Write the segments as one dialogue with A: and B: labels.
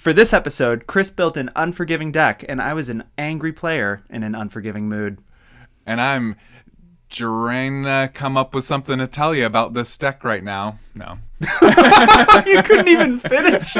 A: For this episode, Chris built an unforgiving deck, and I was an angry player in an unforgiving mood.
B: And I'm Jirina come up with something to tell you about this deck right now. No.
A: You couldn't even finish.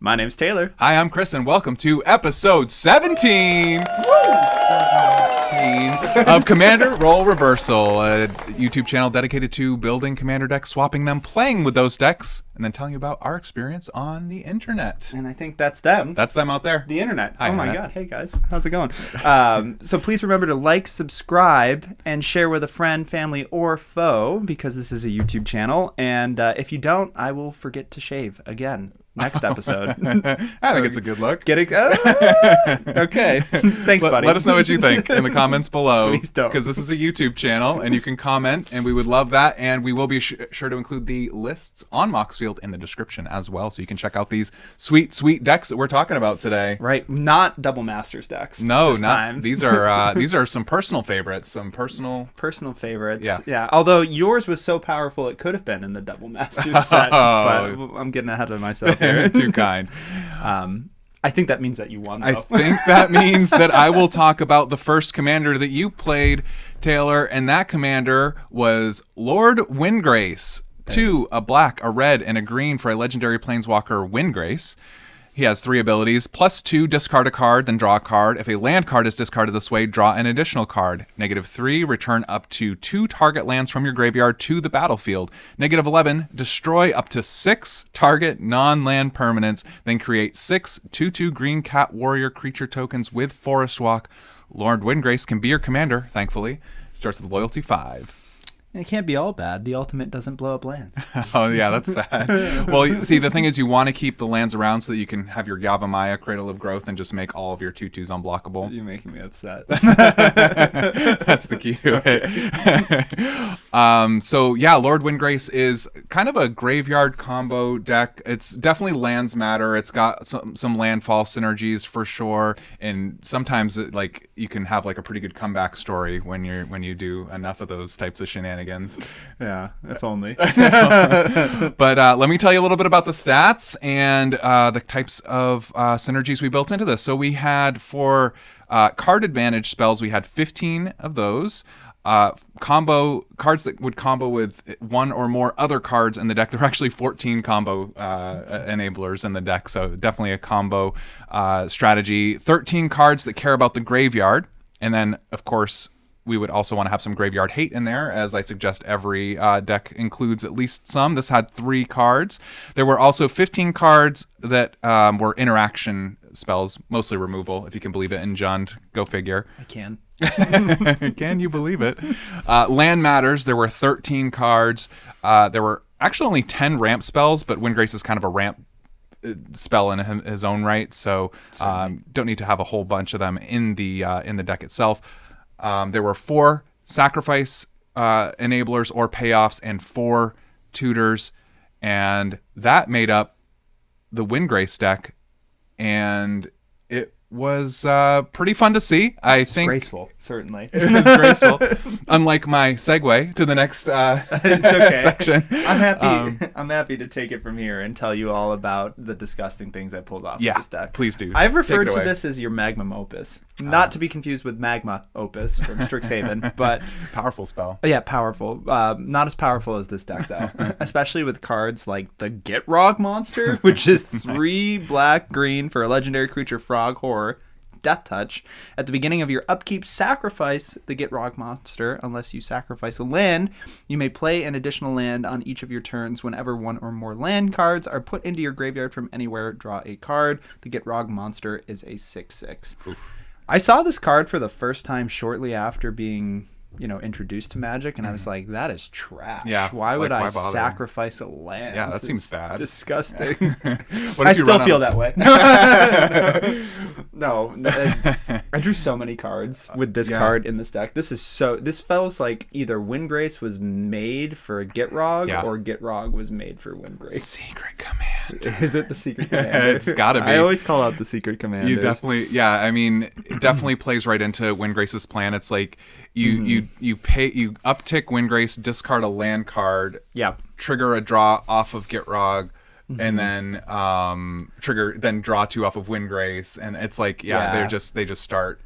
A: My name's Taylor.
B: Hi, I'm Chris, and welcome to episode 17. 17 of Commander Role Reversal, a YouTube channel dedicated to building Commander decks, swapping them, playing with those decks, and then telling you about our experience on the internet.
A: And I think that's them.
B: That's them out there.
A: The internet.
B: Hi,
A: oh my
B: internet.
A: God. Hey guys. How's it going? So please remember to like, subscribe, and share with a friend, family, or foe, because this is a YouTube channel. And if you don't, I will forget to shave again. Next episode.
B: I think it's a good look.
A: Okay. Thanks, buddy.
B: Let us know what you think in the comments below.
A: Please don't.
B: Because this is a YouTube channel, and you can comment, and we would love that. And we will be sure to include the lists on Moxfield in the description as well, so you can check out these sweet, sweet decks that we're talking about today.
A: Right. Not Double Masters decks.
B: No,
A: this
B: not
A: time.
B: these are some personal favorites. Some personal
A: favorites.
B: Yeah.
A: Although yours was so powerful, it could have been in the Double Masters set. But I'm getting ahead of myself here.
B: Too kind.
A: I think that means that you won, though.
B: I think that means that I will talk about the first commander that you played, Taylor, and that commander was Lord Windgrace. 2, a black, a red, and a green for a legendary planeswalker, Windgrace. He has 3 abilities. +2, discard a card, then draw a card. If a land card is discarded this way, draw an additional card. -3, return up to 2 target lands from your graveyard to the battlefield. -11, destroy up to 6 target non-land permanents, then create 6 2/2 green cat warrior creature tokens with Forest Walk. Lord Windgrace can be your commander, thankfully. Starts with loyalty 5.
A: It can't be all bad. The ultimate doesn't blow up lands.
B: Oh, yeah, that's sad. Well, see, the thing is you want to keep the lands around so that you can have your Yavimaya, Cradle of Growth, and just make all of your 2/2s unblockable.
A: You're making me upset.
B: That's the key to it. So, yeah, Lord Windgrace is kind of a graveyard combo deck. It's definitely lands matter. It's got some landfall synergies for sure. And sometimes, you can have, a pretty good comeback story when you do enough of those types of shenanigans.
A: Yeah, if only.
B: But let me tell you a little bit about the stats and the types of synergies we built into this. So we had for card advantage spells, we had 15 of those. Combo cards that would combo with one or more other cards in the deck. There are actually 14 combo enablers in the deck, so definitely a combo strategy. 13 cards that care about the graveyard, and then of course we would also want to have some graveyard hate in there, as I suggest every deck includes at least some. This had 3 cards. There were also 15 cards that were interaction spells, mostly removal, if you can believe it. In Jund, go figure.
A: I can.
B: Can you believe it? Land matters. There were 13 cards. There were actually only 10 ramp spells, but Windgrace is kind of a ramp spell in his own right, so don't need to have a whole bunch of them in the deck itself. There were 4 sacrifice enablers or payoffs and 4 tutors, and that made up the Windgrace deck, and it was pretty fun to see. I think
A: Graceful, certainly.
B: It was graceful. Unlike my segue to the next
A: It's okay.
B: section.
A: I'm happy. I'm happy to take it from here and tell you all about the disgusting things I pulled off with this deck.
B: Please do.
A: I've referred
B: Take it
A: to
B: away.
A: this as your Magnum Opus, not to be confused with Magma Opus from Strixhaven, but
B: Powerful spell.
A: yeah, powerful. Not as powerful as this deck though, especially with cards like the Gitrog monster, which is 3 black green for a legendary creature frog horror. Death Touch. At the beginning of your upkeep, sacrifice the Gitrog monster. Unless you sacrifice a land, you may play an additional land on each of your turns. Whenever 1 or more land cards are put into your graveyard from anywhere, draw a card. The Gitrog monster is a 6/6. I saw this card for the first time shortly after being introduced to Magic, and I was like, that is trash.
B: Yeah,
A: Why would
B: like,
A: I
B: why bother?
A: sacrifice a land?
B: Yeah, that seems bad.
A: Disgusting.
B: What
A: I
B: if you
A: still
B: run
A: feel
B: out-
A: that way. No, I drew so many cards with this
B: Yeah.
A: card in this deck. This feels like either Windgrace was made for Gitrog
B: Yeah.
A: or Gitrog was made for Windgrace.
B: Secret command.
A: Is it the secret commander?
B: It's gotta be.
A: I always call out the secret commander.
B: You definitely, yeah. I mean, it definitely plays right into Windgrace's plan. It's like you uptick Windgrace, discard a land card,
A: Yeah.
B: trigger a draw off of Gitrog, and then draw 2 off of Windgrace, and it's like
A: Yeah.
B: they just start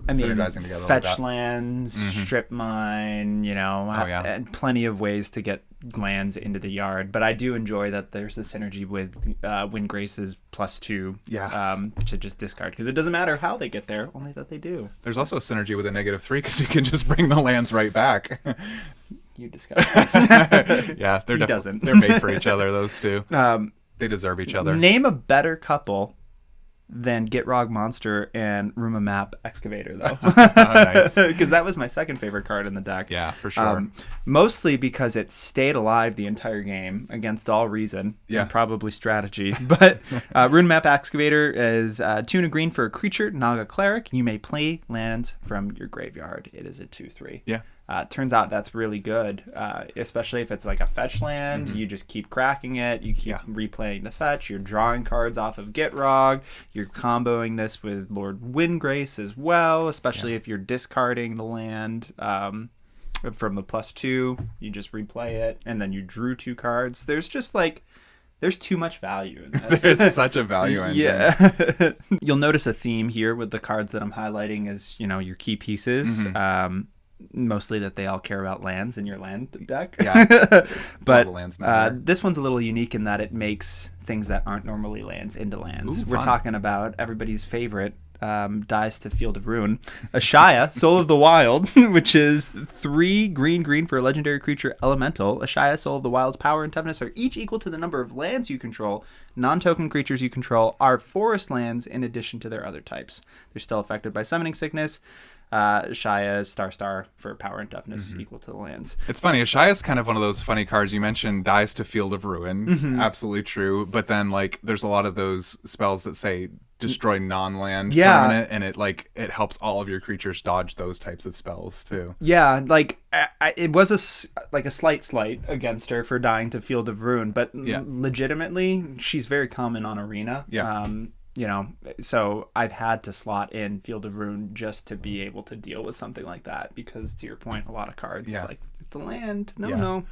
B: synergizing together.
A: Fetch
B: like that.
A: lands, strip mine,
B: yeah.
A: and plenty of ways to get lands into the yard. But I do enjoy that there's a synergy with Windgrace's +2
B: Yes.
A: to just discard, because it doesn't matter how they get there, only that they do.
B: There's also a synergy with a -3 because you can just bring the lands right back.
A: You discuss.
B: Yeah,
A: He doesn't.
B: They're made for each other. Those two,
A: Um,
B: they deserve each other.
A: name a better couple than Gitrog Monster and Ruma Map Excavator, though.
B: Nice.
A: Because that was my second favorite card in the deck.
B: Yeah, for sure.
A: Mostly because it stayed alive the entire game against all reason and probably strategy. But Rune Map Excavator is 2 and a green for a creature, Naga Cleric. You may play lands from your graveyard. It is a 2/3.
B: Yeah.
A: Turns out that's really good, especially if it's like a fetch land. You just keep cracking it. You keep replaying the fetch. You're drawing cards off of Gitrog. You're comboing this with Lord Windgrace as well, especially if you're discarding the land from the +2. You just replay it, and then you drew 2 cards. There's just there's too much value in this.
B: It's such a value engine.
A: Yeah. You'll notice a theme here with the cards that I'm highlighting as, your key pieces. Mostly that they all care about lands in your land deck.
B: Yeah.
A: But
B: All the lands matter.
A: this one's a little unique in that it makes things that aren't normally lands into lands.
B: Ooh,
A: We're
B: fun.
A: talking about everybody's favorite dies to Field of Ruin. Ashaya, Soul of the Wild, which is 3 green for a legendary creature elemental. Ashaya, Soul of the Wild's power and toughness are each equal to the number of lands you control. Non-token creatures you control are forest lands in addition to their other types. They're still affected by summoning sickness. Ashaya, star for power and toughness equal to the lands.
B: It's funny. Ashaya is kind of one of those funny cards. You mentioned dies to Field of Ruin. Absolutely true. But then, there's a lot of those spells that say destroy non-land permanent, and it helps all of your creatures dodge those types of spells too.
A: Yeah, it was a slight against her for dying to Field of Ruin, but legitimately, she's very common on Arena.
B: Yeah.
A: So I've had to slot in Field of Ruin just to be able to deal with something like that, because to your point, a lot of cards the land, no.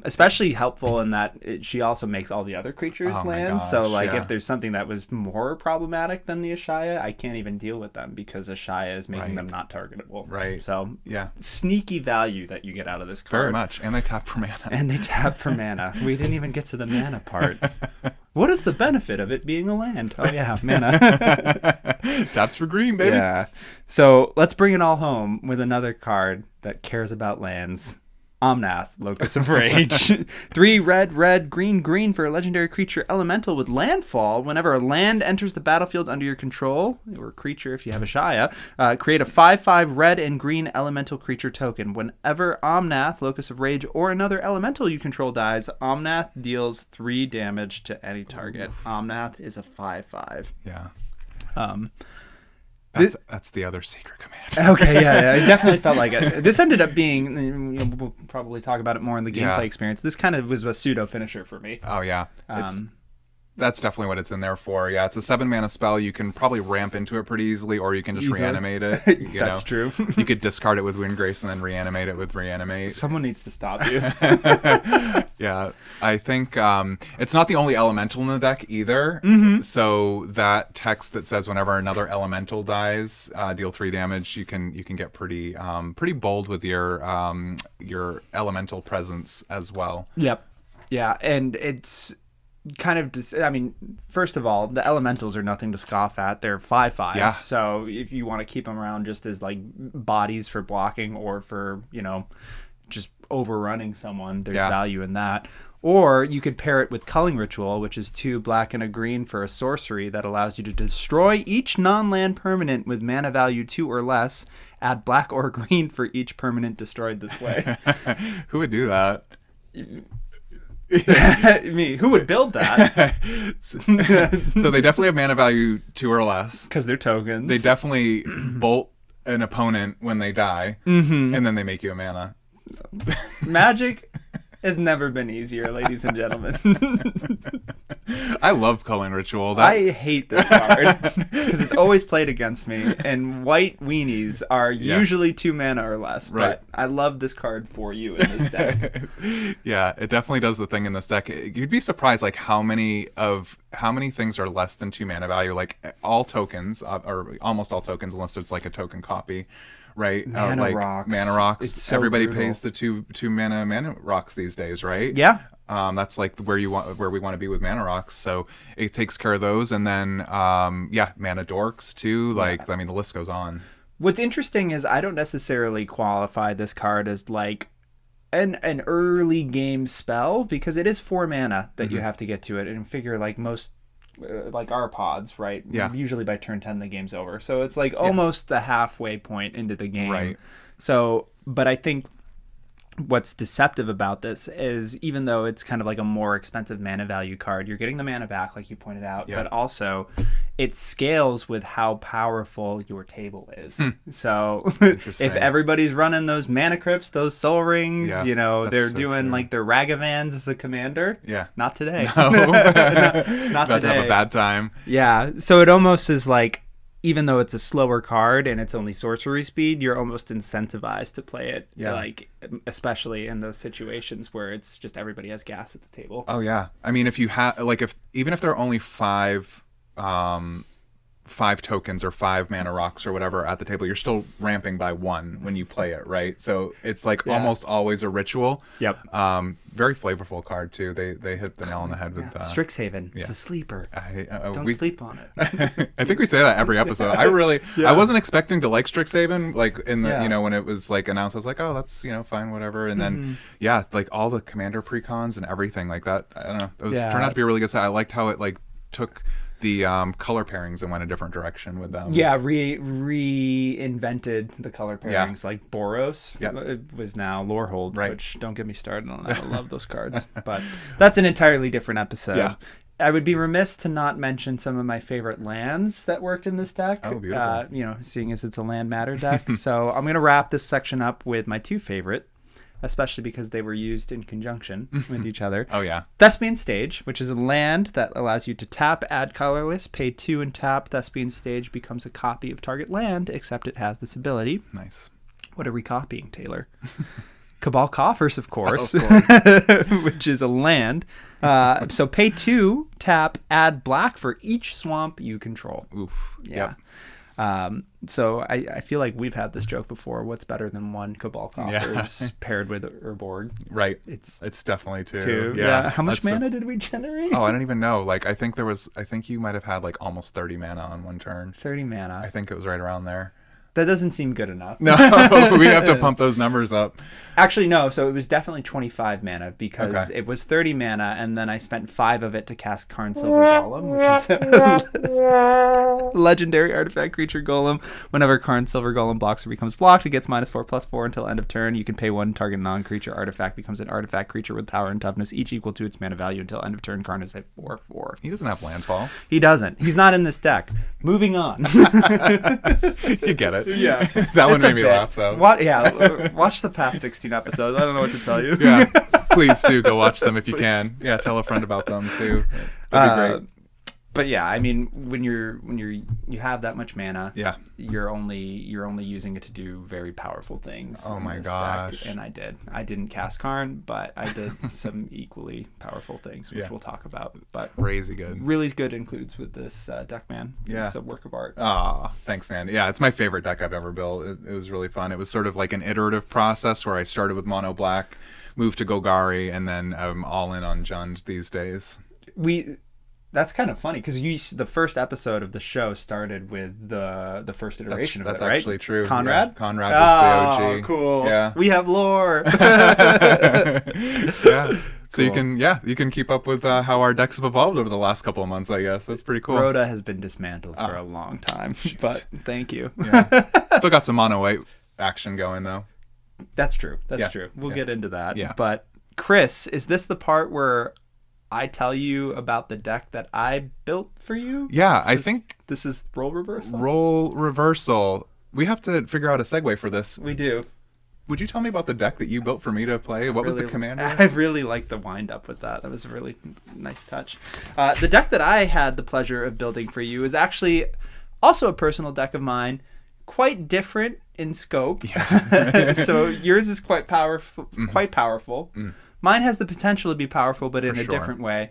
A: Especially helpful in that she also makes all the other creatures lands. So if there's something that was more problematic than the Ashaya, I can't even deal with them because Ashaya is making them not targetable.
B: Right.
A: So
B: Yeah.
A: sneaky value that you get out of this card.
B: Very much. And they tap for mana.
A: And they tap for mana. We didn't even get to the mana part. What is the benefit of it being a land? Oh yeah, mana.
B: Taps for green, baby.
A: Yeah. So let's bring it all home with another card that cares about lands. Omnath, Locus of Rage. 3 red, green for a legendary creature elemental with landfall. Whenever a land enters the battlefield under your control, or a creature if you have a Shia, create a 5/5 red and green elemental creature token. Whenever Omnath, Locus of Rage, or another elemental you control dies, Omnath deals 3 damage to any target. Omnath is a 5/5.
B: Yeah.
A: Um,
B: That's the other secret command.
A: Okay, yeah, it definitely felt like it. This ended up being, we'll probably talk about it more in the gameplay experience. This kind of was a pseudo finisher for me.
B: Oh yeah, that's definitely what it's in there for. Yeah, it's a 7 mana spell. You can probably ramp into it pretty easily, or you can just reanimate it.
A: That's true.
B: You could discard it with Windgrace and then reanimate it with Reanimate.
A: Someone needs to stop you.
B: Yeah, I think it's not the only elemental in the deck either. So that text that says whenever another elemental dies, deal 3 damage, you can get pretty bold with your elemental presence as well.
A: Yep. Yeah, and it's kind of first of all, the elementals are nothing to scoff at. They're 5/5s.
B: Yeah.
A: So if you want to keep them around just as bodies for blocking or for just overrunning someone, there's
B: Yeah.
A: value in that. Or you could pair it with Culling Ritual, which is 2 black and a green for a sorcery that allows you to destroy each non-land permanent with mana value 2 or less. Add black or green for each permanent destroyed this way.
B: Who would do that?
A: Me. Who would build that?
B: So they definitely have mana value 2 or less.
A: Because they're tokens.
B: They definitely bolt an opponent when they die, and then they make you a mana.
A: Magic has never been easier, ladies and gentlemen.
B: I love Culling Ritual.
A: I hate this card because it's always played against me, and white weenies are usually 2 mana or less.
B: Right.
A: But I love this card for you in this deck.
B: Yeah, it definitely does the thing in this deck. You'd be surprised, like how many things are less than 2 mana value. Like all tokens, or almost all tokens, unless it's like a token copy. Right,
A: Mana
B: like
A: rocks.
B: mana rocks.
A: It's so
B: Everybody
A: brutal.
B: pays the two mana rocks these days, right?
A: Yeah.
B: That's like where we want to be with mana rocks. So it takes care of those, and then mana dorks too. Like I mean, the list goes on.
A: What's interesting is I don't necessarily qualify this card as like an early game spell because it is 4 mana that you have to get to it, and figure like most. Like our pods, right?
B: Yeah.
A: Usually by turn 10 the game's over. So it's like almost the halfway point into the game.
B: Right.
A: So, but I think what's deceptive about this is even though it's kind of like a more expensive mana value card, you're getting the mana back like you pointed out, but also it scales with how powerful your table is. So if everybody's running those mana crypts, those soul rings, they're
B: so
A: doing
B: true.
A: like their Ragavans as a commander.
B: Yeah.
A: Not today.
B: No.
A: not
B: About
A: today.
B: to have a bad time.
A: Yeah, so it almost is like, even though it's a slower card and it's only sorcery speed, you're almost incentivized to play it.
B: Yeah.
A: Like, especially in those situations where it's just everybody has gas at the table.
B: Oh yeah. I mean, if you have even if there are only 5 tokens or 5 mana rocks or whatever at the table, you're still ramping by 1 when you play it, right? So it's like almost always a ritual.
A: Yep.
B: Very flavorful card too. They hit the nail on the head with
A: Strixhaven. It's a sleeper. Don't sleep on it.
B: I think we say that every episode. I wasn't expecting to like Strixhaven, like in the when it was like announced. I was like, oh, that's fine, whatever. And then like all the commander precons and everything like that. I don't know. It was turned out to be a really good set. I liked how it like took the color pairings and went a different direction with them.
A: Yeah, reinvented the color pairings. Like Boros it was now Lorehold, which don't get me started on that. I love those cards. But that's an entirely different episode.
B: Yeah.
A: I would be remiss to not mention some of my favorite lands that worked in this deck.
B: Oh, beautiful.
A: Seeing as it's a land matter deck. So I'm going to wrap this section up with my 2 favorite, especially because they were used in conjunction with each other.
B: Oh, yeah.
A: Thespian Stage, which is a land that allows you to tap, add colorless, pay 2 and tap. Thespian Stage becomes a copy of target land, except it has this ability.
B: Nice.
A: What are we copying, Taylor? Cabal Coffers, of course, which is a land. So pay 2, tap, add black for each swamp you control.
B: Oof.
A: Yeah. So I feel like we've had this joke before. What's better than 1 Cabal Coffers paired with Urborg?
B: Right.
A: It's
B: definitely 2.
A: 2. Yeah. How much mana did we generate?
B: Oh, I don't even know. Like I think you might have had like almost 30 mana on one turn.
A: 30 mana.
B: I think it was right around there.
A: That doesn't seem good enough.
B: No, we have to pump those numbers up.
A: Actually, no. So it was definitely 25 mana because it was 30 mana, and then I spent 5 of it to cast Karn Silver Golem, which is a legendary artifact creature golem. Whenever Karn Silver Golem blocks or becomes blocked, it gets -4/+4 until end of turn. You can pay 1 target non-creature artifact becomes an artifact creature with power and toughness, each equal to its mana value until end of turn. Karn is a 4/4.
B: He doesn't have landfall.
A: He doesn't. He's not in this deck. Moving on.
B: You get it.
A: Yeah.
B: That one made me laugh, though.
A: Watch the past 16 episodes. I don't know what to tell you.
B: Yeah. Please do go watch them if you can. Yeah, tell a friend about them, too. That'd be great.
A: But yeah, I mean, when you have that much mana,
B: Yeah.
A: you're only using it to do very powerful things.
B: Oh
A: in
B: my
A: this
B: gosh.
A: deck. And I didn't cast Karn, but I did some equally powerful things, which we'll talk about. But
B: crazy good.
A: really good includes with this deck, man.
B: Yeah.
A: It's a work of art.
B: Ah, thanks, man. Yeah, it's my favorite deck I've ever built. It was really fun. It was sort of like an iterative process where I started with mono black, moved to Golgari, and then I'm all in on Jund these days.
A: That's kind of funny because the first episode of the show started with the first iteration of it, right?
B: That's actually true.
A: Conrad?
B: Yeah, Conrad was the OG.
A: Oh, cool.
B: Yeah.
A: We have lore.
B: Yeah. So
A: Cool.
B: you can keep up with how our decks have evolved over the last couple of months, I guess. That's pretty cool.
A: Rhoda has been dismantled for a long time, but thank you.
B: Yeah. Still got some mono white action going though.
A: That's true. That's
B: Yeah.
A: true. We'll
B: Yeah.
A: get into that.
B: Yeah.
A: But Chris, is this the part where I tell you about the deck that I built for you?
B: Yeah, I think
A: This is role reversal.
B: role reversal. We have to figure out a segue for this.
A: We do.
B: Would you tell me about the deck that you built for me to play? What was the commander?
A: I really like the wind up with that. That was a really nice touch. The deck that I had the pleasure of building for you is actually also a personal deck of mine, quite different in scope.
B: Yeah.
A: So yours is quite powerful. Quite powerful. Mine has the potential to be powerful, but in a different way.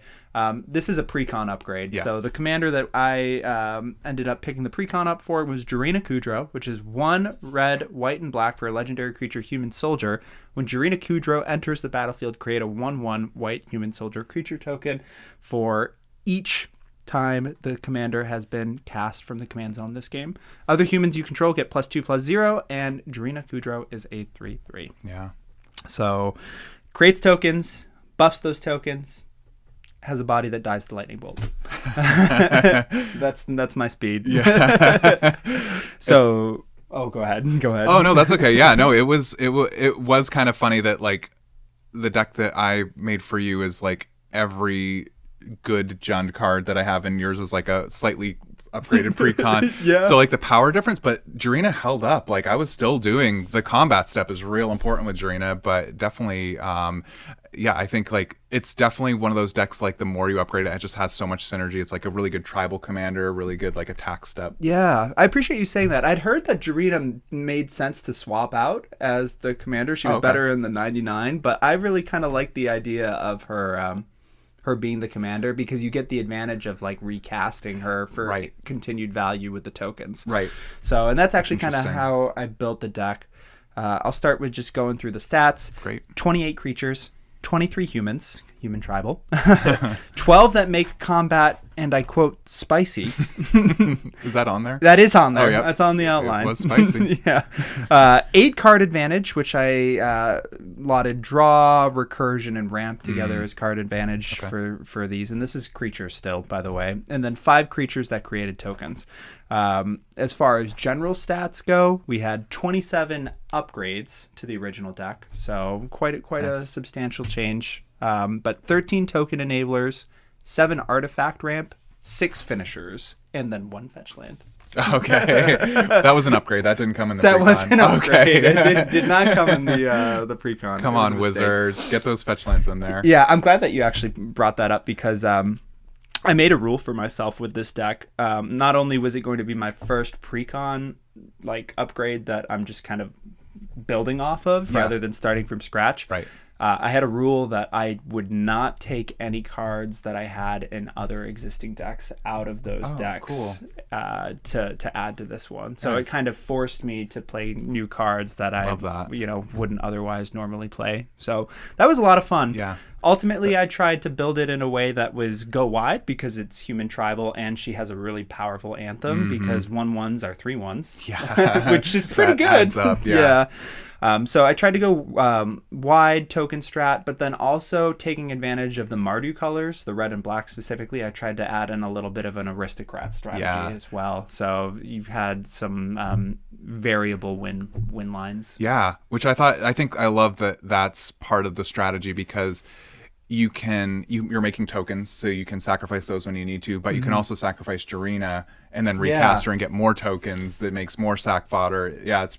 A: This is a precon upgrade.
B: Yeah.
A: So the commander that I ended up picking the precon up for was Jirina Kudro, which is 1 red, white, and black for a legendary creature human soldier. When Jirina Kudro enters the battlefield, create a 1/1 white human soldier creature token for each time the commander has been cast from the command zone this game. Other humans you control get +2/+0, and Jirina Kudro is a 3/3.
B: Yeah.
A: So creates tokens, buffs those tokens, has a body that dies to lightning bolt. That's my speed.
B: Yeah.
A: So, go ahead.
B: Oh no, that's okay. Yeah, no, it was kind of funny that like the deck that I made for you is like every good Jund card that I have, and yours was like a slightly upgraded precon.
A: Yeah.
B: So like the power difference, but Jirina held up. Like I was still doing the combat step is real important with Jirina, but definitely yeah, I think like it's definitely one of those decks like the more you upgrade it, it just has so much synergy. It's like a really good tribal commander, really good like attack step.
A: Yeah, I appreciate you saying that. I'd heard that Jirina made sense to swap out as the commander. She was better in the 99, but I really kind of like the idea of her being the commander because you get the advantage of like recasting her for continued value with the tokens.
B: Right.
A: So, and that's actually kind of how I built the deck. I'll start with just going through the stats.
B: Great.
A: 28 creatures, 23 humans, human tribal, 12 that make combat, and I quote, spicy.
B: Is that on there?
A: That is on there.
B: Oh, yep.
A: That's on the outline.
B: It was spicy.
A: Yeah. 8 card advantage, which I lotted draw, recursion, and ramp together as card advantage for these. And this is creatures still, by the way. And then 5 creatures that created tokens. As far as general stats go, we had 27 upgrades to the original deck. So quite a substantial change. But 13 token enablers, 7 artifact ramp, 6 finishers, and then 1 fetch land.
B: Okay. That was an upgrade. That didn't come in the
A: That
B: precon.
A: was an upgrade.
B: Okay.
A: It did not come in the precon.
B: Come on, Wizards. Get those fetch lands in there.
A: Yeah, I'm glad that you actually brought that up because I made a rule for myself with this deck. Not only was it going to be my first precon like upgrade that I'm just kind of building off of rather than starting from scratch.
B: Right.
A: I had a rule that I would not take any cards that I had in other existing decks out of those decks to add to this one. So it kind of forced me to play new cards that I wouldn't otherwise normally play. So that was a lot of fun.
B: Yeah.
A: Ultimately, I tried to build it in a way that was go wide because it's human tribal and she has a really powerful anthem because 1/1s are 3/1s.
B: Yeah.
A: Which is pretty good.
B: Adds up, yeah.
A: So I tried to go wide token strat, but then also taking advantage of the Mardu colors, the red and black specifically. I tried to add in a little bit of an aristocrat strategy as well. So you've had some variable win lines.
B: Yeah, which I think I love that that's part of the strategy because you're making tokens, so you can sacrifice those when you need to, but you can also sacrifice Jirina and then recast her and get more tokens that makes more sack fodder. Yeah, it's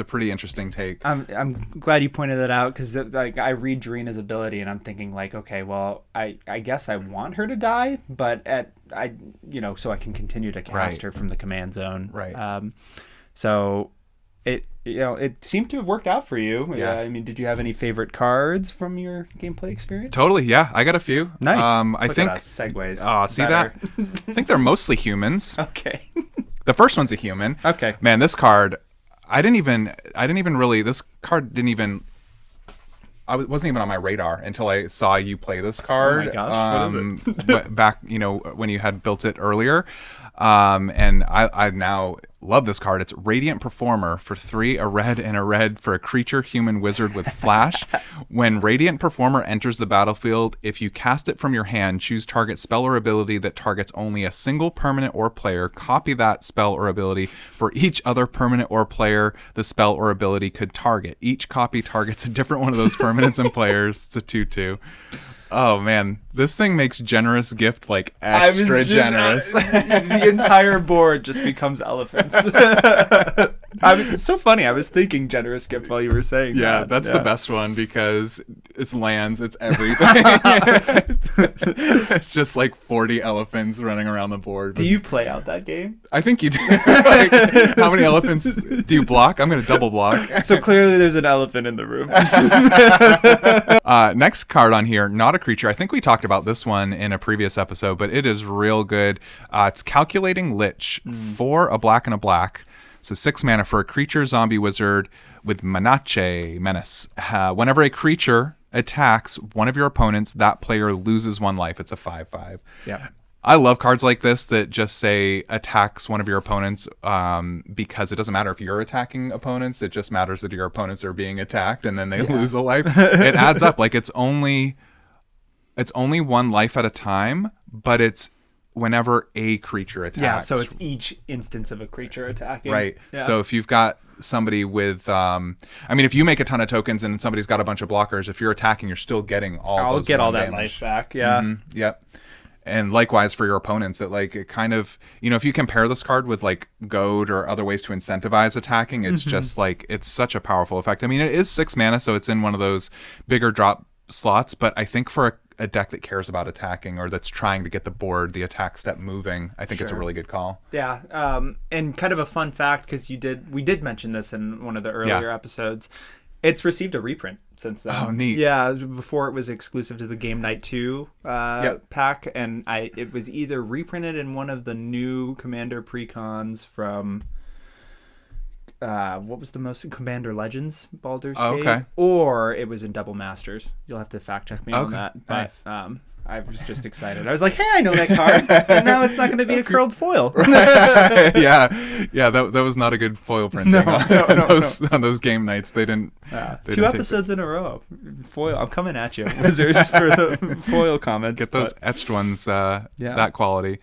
B: a pretty interesting take.
A: I'm glad you pointed that out because like I read Jirina's ability and I'm thinking like, okay, well, I guess I want her to die, but so I can continue to cast her from the command zone.
B: Right.
A: So it seemed to have worked out for you.
B: Yeah.
A: I mean, did you have any favorite cards from your gameplay experience?
B: Totally. Yeah, I got a few.
A: Nice.
B: I
A: Look
B: think
A: at us, segues.
B: Oh, see that? I think they're mostly humans.
A: Okay.
B: The first one's a human.
A: Okay.
B: Man, this card, this card didn't even wasn't even on my radar until I saw you play this card.
A: Oh my gosh, what is it?
B: Back, when you had built it earlier. And I now love this card. It's Radiant Performer for 3, a red and a red for a creature, human, wizard with flash. When Radiant Performer enters the battlefield, if you cast it from your hand, choose target spell or ability that targets only a single permanent or player. Copy that spell or ability for each other permanent or player the spell or ability could target. Each copy targets a different one of those permanents and players. It's a 2/2. Oh man, this thing makes generous gift like extra generous.
A: The entire board just becomes elephants. It's so funny. I was thinking generous gift while you were saying that.
B: That's the best one because it's lands, it's everything. It's just like 40 elephants running around the board.
A: Do you play out that game?
B: I think you do. Like, how many elephants do you block? I'm going to double block.
A: So clearly there's an elephant in the room.
B: Next card on here, not a creature. I think we talked about this one in a previous episode, but it is real good. It's Calculating Lich for a black and a black. So 6 mana for a creature, zombie, wizard with Menace. Whenever a creature attacks one of your opponents, that player loses 1 life. It's a 5/5.
A: Yeah.
B: I love cards like this that just say attacks one of your opponents, because it doesn't matter if you're attacking opponents. It just matters that your opponents are being attacked and then they lose a life. It adds up. Like it's only 1 life at a time, but it's whenever a creature attacks.
A: Yeah, so it's each instance of a creature attacking.
B: Right.
A: Yeah.
B: So if you've got somebody with, if you make a ton of tokens and somebody's got a bunch of blockers, if you're attacking, you're still getting
A: I'll get all that life back. Yeah.
B: Mm-hmm. Yep. And likewise for your opponents, it kind of, if you compare this card with like Goad or other ways to incentivize attacking, it's just like, it's such a powerful effect. I mean, it is 6 mana, so it's in one of those bigger drop slots, but I think for a deck that cares about attacking or that's trying to get the attack step moving, I think it's a really good call.
A: Yeah. And kind of a fun fact, because we did mention this in one of the earlier episodes. It's received a reprint since then.
B: Oh, neat.
A: Yeah, before it was exclusive to the Game Night 2 pack, and it was either reprinted in one of the new Commander precons from what was the most Commander Legends Baldur's Gate,
B: okay,
A: or it was in Double Masters. You'll have to fact check me on that. But,
B: nice.
A: I was just excited. I was like, hey, I know that card. And now it's not going to be a curled foil.
B: yeah, that was not a good foil printing on those game nights. They didn't.
A: 2 episodes in a row. Foil. I'm coming at you, Wizards, for the foil comments.
B: Get those etched ones that quality.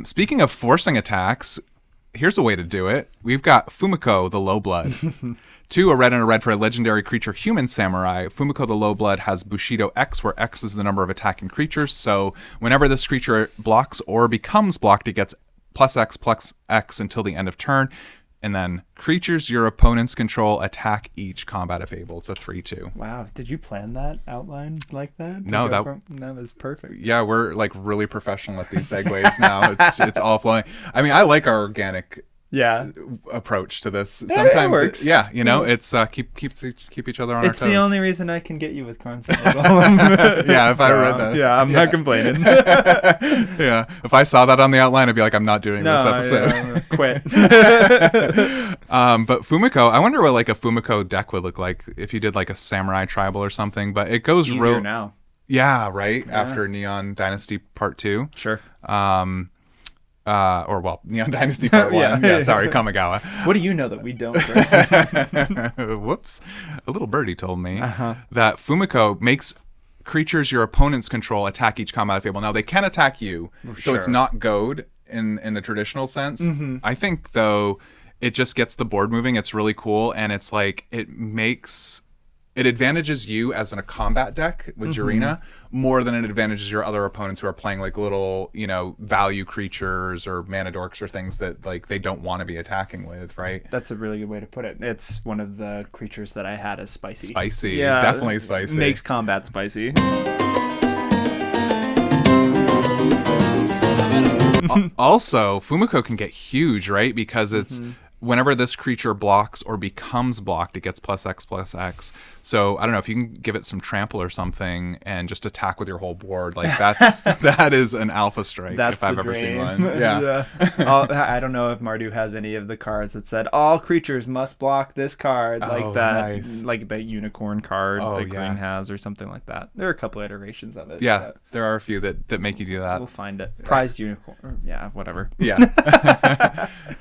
B: Speaking of forcing attacks, here's a way to do it. We've got Fumiko, the Low Blood. 2, a red and a red for a legendary creature, human samurai. Fumiko the Lowblood has Bushido X, where X is the number of attacking creatures. So whenever this creature blocks or becomes blocked, it gets +X until the end of turn. And then creatures your opponents control attack each combat if able. It's a 3/2.
A: Wow. Did you plan that outline like that?
B: No,
A: that was perfect.
B: Yeah, we're like really professional at these segues now. It's all flowing. I mean, I like our organic approach to this. Sometimes
A: it works.
B: It's keep each other on our toes.
A: It's the only reason I can get you with Carnes.
B: If I read that.
A: Yeah, I'm not complaining.
B: Yeah, if I saw that on the outline, I'd be like, I'm not doing this episode.
A: Quit.
B: But Fumiko, I wonder what like a Fumiko deck would look like if you did like a Samurai Tribal or something. But it goes
A: easier now.
B: Yeah, right. Yeah. After Neon Dynasty Part 2.
A: Sure.
B: Neon Dynasty Part 1. Yeah, sorry, Kamigawa.
A: What do you know that we don't, Chris?
B: Whoops. A little birdie told me that Fumiko makes creatures your opponents control attack each combat if able. Now, they can attack you, so it's not goad in the traditional sense. Mm-hmm. I think, though, it just gets the board moving. It's really cool, and it's like it advantages you as in a combat deck with Jirina more than it advantages your other opponents who are playing like little, value creatures or mana dorks or things that like they don't want to be attacking with, right?
A: That's a really good way to put it. It's one of the creatures that I had as spicy.
B: Spicy. Yeah, definitely spicy.
A: Makes combat spicy.
B: Also, Fumiko can get huge, right? Because it's whenever this creature blocks or becomes blocked, it gets +X. So I don't know if you can give it some trample or something and just attack with your whole board. Like that is an alpha strike if I've ever seen one. Yeah.
A: I don't know if Mardu has any of the cards that said all creatures must block this card, like that,
B: nice.
A: like the unicorn card that Green has, or something like that. There are a couple iterations of it.
B: Yeah, there are a few that make you do that.
A: We'll find it. Prized unicorn. Yeah, whatever.
B: Yeah.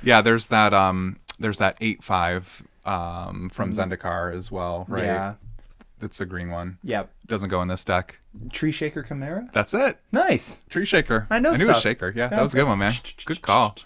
B: Yeah, there's that 8/5 from Zendikar as well, right? Yeah. It's a green one.
A: Yep.
B: Doesn't go in this deck.
A: Tree Shaker Chimera?
B: That's it.
A: Nice.
B: Tree Shaker.
A: I knew
B: it was Shaker. Yeah, that was a good one, man. Good call.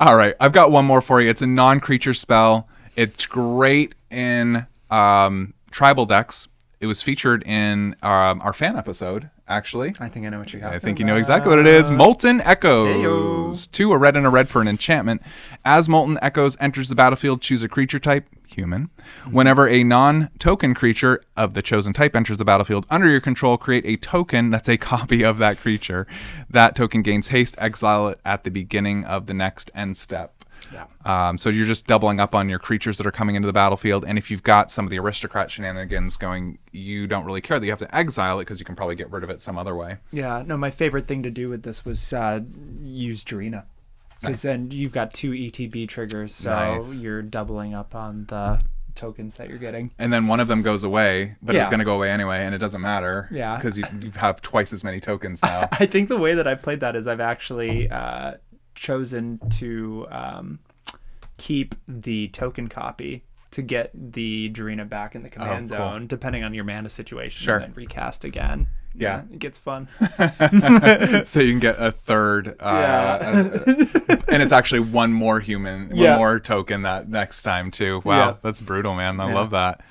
B: All right, I've got one more for you. It's a non-creature spell. It's great in tribal decks. It was featured in our fan episode, actually.
A: I think I know what you're talking about.
B: I think you know exactly what it is. Molten Echoes. 2, a red and a red for an enchantment. As Molten Echoes enters the battlefield, choose a creature type, human. Whenever a non-token creature of the chosen type enters the battlefield under your control, create a token that's a copy of that creature. That token gains haste. Exile it at the beginning of the next end step. Yeah. So you're just doubling up on your creatures that are coming into the battlefield, and if you've got some of the aristocrat shenanigans going, you don't really care that you have to exile it because you can probably get rid of it some other way.
A: Yeah, no, my favorite thing to do with this was use Jirina, because then you've got 2 ETB triggers, so you're doubling up on the tokens that you're getting.
B: And then one of them goes away, but it was going to go away anyway, and it doesn't matter.
A: Yeah,
B: because you have twice as many tokens now.
A: I think the way that I've played that is I've actually chosen to keep the token copy to get the Jirina back in the command zone, depending on your mana situation,
B: sure.
A: And then recast again. Yeah, it gets fun.
B: So you can get a third, and it's actually one more human, one more token that next time too. Wow, that's brutal, man. I love that.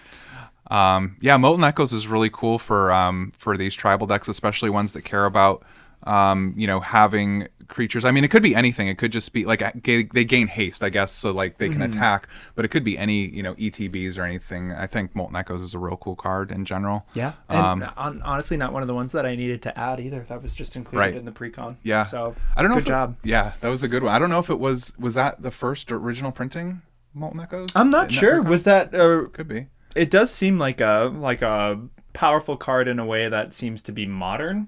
B: Molten Echoes is really cool for these tribal decks, especially ones that care about having creatures. I mean, it could be anything. It could just be like they gain haste, I guess, so like they can attack, but it could be any ETBs or anything. I think Molten Echoes is a real cool card in general.
A: Yeah, and honestly, not one of the ones that I needed to add either. That was just included in the precon.
B: Yeah,
A: so
B: I don't know.
A: Good job.
B: Yeah, that was a good one. I don't know if it was that the first original printing Molten Echoes.
A: I'm not sure. Was that
B: could be?
A: It does seem like a powerful card in a way that seems to be modernly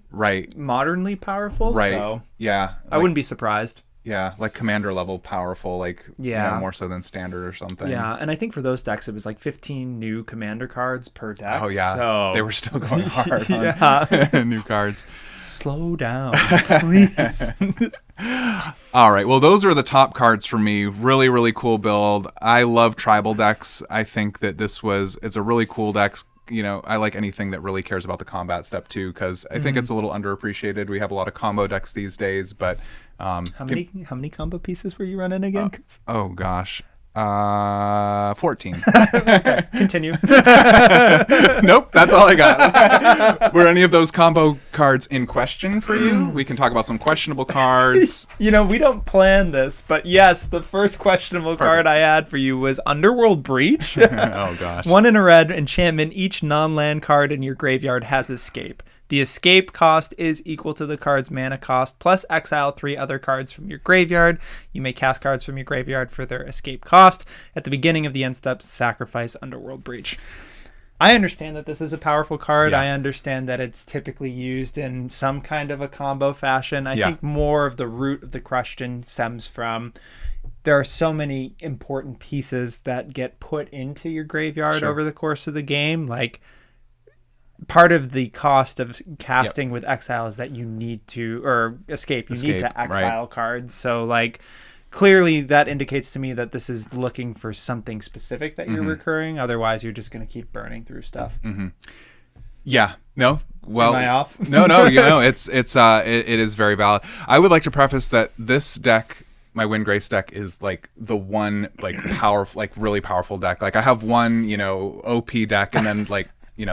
A: powerful, so
B: yeah,
A: I wouldn't be surprised.
B: Yeah, like commander level powerful, like more so than standard or something.
A: Yeah, and I think for those decks it was like 15 new commander cards per deck.
B: Oh yeah,
A: so
B: they were still going hard on new cards.
A: Slow down, please.
B: All right, well, those are the top cards for me. Really, really cool build. I love tribal decks. I think that it's a really cool deck. I like anything that really cares about the combat step too, because I think it's a little underappreciated. We have a lot of combo decks these days, but
A: how many combo pieces were you running again, Chris?
B: Oh gosh, 14.
A: Okay, continue.
B: Nope, that's all I got. Were any of those combo cards in question for you? We can talk about some questionable cards.
A: We don't plan this, but yes, the first questionable card I had for you was Underworld Breach.
B: Oh gosh.
A: 1 in a red enchantment. Each non-land card in your graveyard has escape. The escape cost is equal to the card's mana cost, plus exile 3 other cards from your graveyard. You may cast cards from your graveyard for their escape cost. At the beginning of the end step, sacrifice Underworld Breach. I understand that this is a powerful card. I understand that it's typically used in some kind of a combo fashion. I think more of the root of the question stems from there are so many important pieces that get put into your graveyard over the course of the game. Like, part of the cost of casting with exile is that you need to, or escape, need to exile cards. So like, clearly that indicates to me that this is looking for something specific that you're recurring. Otherwise you're just going to keep burning through stuff.
B: Yeah. No. Well,
A: am I off?
B: No. It is very valid. I would like to preface that this deck, my Windgrace deck, is like the one powerful, really powerful deck. Like I have one, OP deck, and then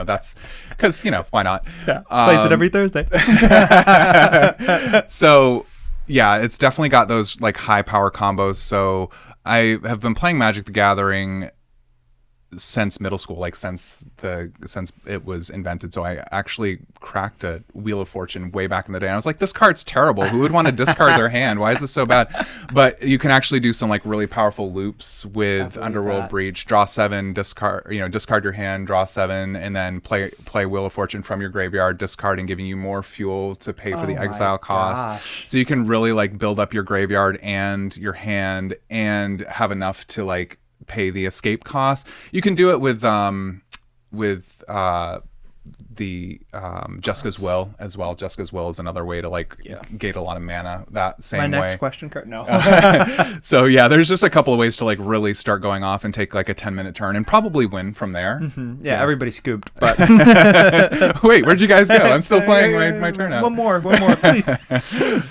B: that's because, why not?
A: Yeah, plays it every Thursday.
B: So, yeah, it's definitely got those high power combos. So I have been playing Magic the Gathering since middle school, like since it was invented. So I actually cracked a Wheel of Fortune way back in the day. And I was like, this card's terrible. Who would want to discard their hand? Why is this so bad? But you can actually do some like really powerful loops with Underworld Breach. Draw 7, discard your hand, draw 7, and then play Wheel of Fortune from your graveyard, discard, and giving you more fuel to pay for the exile cost. So you can really like build up your graveyard and your hand and have enough to like pay the escape costs. You can do it with the Jessica's Will as well. Jessica's Will is another way to like gate a lot of mana that same way.
A: My next question card? No.
B: So yeah, there's just a couple of ways to like really start going off and take like a 10-minute turn and probably win from there.
A: Mm-hmm. Yeah, everybody scooped. But
B: wait, where'd you guys go? I'm still playing my turn out.
A: One more, please.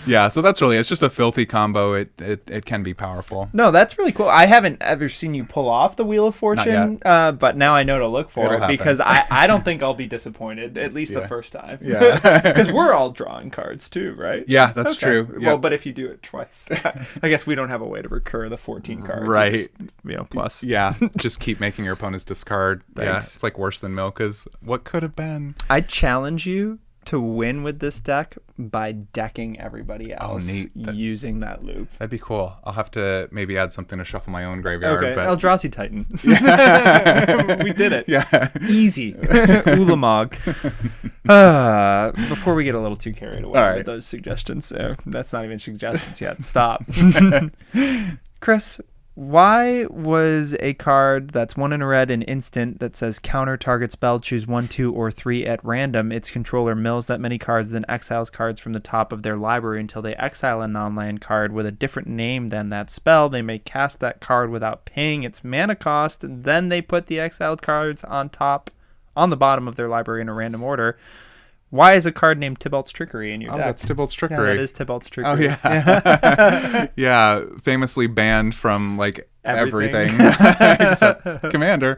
B: Yeah, so that's really, it's just a filthy combo. It can be powerful.
A: No, that's really cool. I haven't ever seen you pull off the Wheel of Fortune, but now I know to look for it because I don't think I'll be disappointed. At least the first time. Yeah. Because we're all drawing cards too, right?
B: Yeah, that's true.
A: Well, but if you do it twice, I guess we don't have a way to recur the 14 cards.
B: Right.
A: Just, plus.
B: Yeah. Just keep making your opponents discard.
A: Thanks.
B: Yeah. It's like worse than milk is what could have been.
A: I challenge you to win with this deck by decking everybody else using that loop.
B: That'd be cool. I'll have to maybe add something to shuffle my own graveyard.
A: Okay,
B: but...
A: Eldrazi Titan. We did it.
B: Yeah.
A: Easy. Ulamog. Before we get a little too carried away with those suggestions, that's not even suggestions yet. Stop. Chris, why was a card that's 1 in a red and instant that says counter target spell, choose 1, 2, or 3 at random, its controller mills that many cards, then exiles cards from the top of their library until they exile a non-land card with a different name than that spell. They may cast that card without paying its mana cost, and then they put the exiled cards on the bottom of their library in a random order. Why is a card named Tybalt's Trickery in your deck?
B: Oh, that's Tybalt's Trickery.
A: Yeah, that is Tybalt's Trickery.
B: Oh, yeah. Yeah, famously banned from, like, everything except Commander.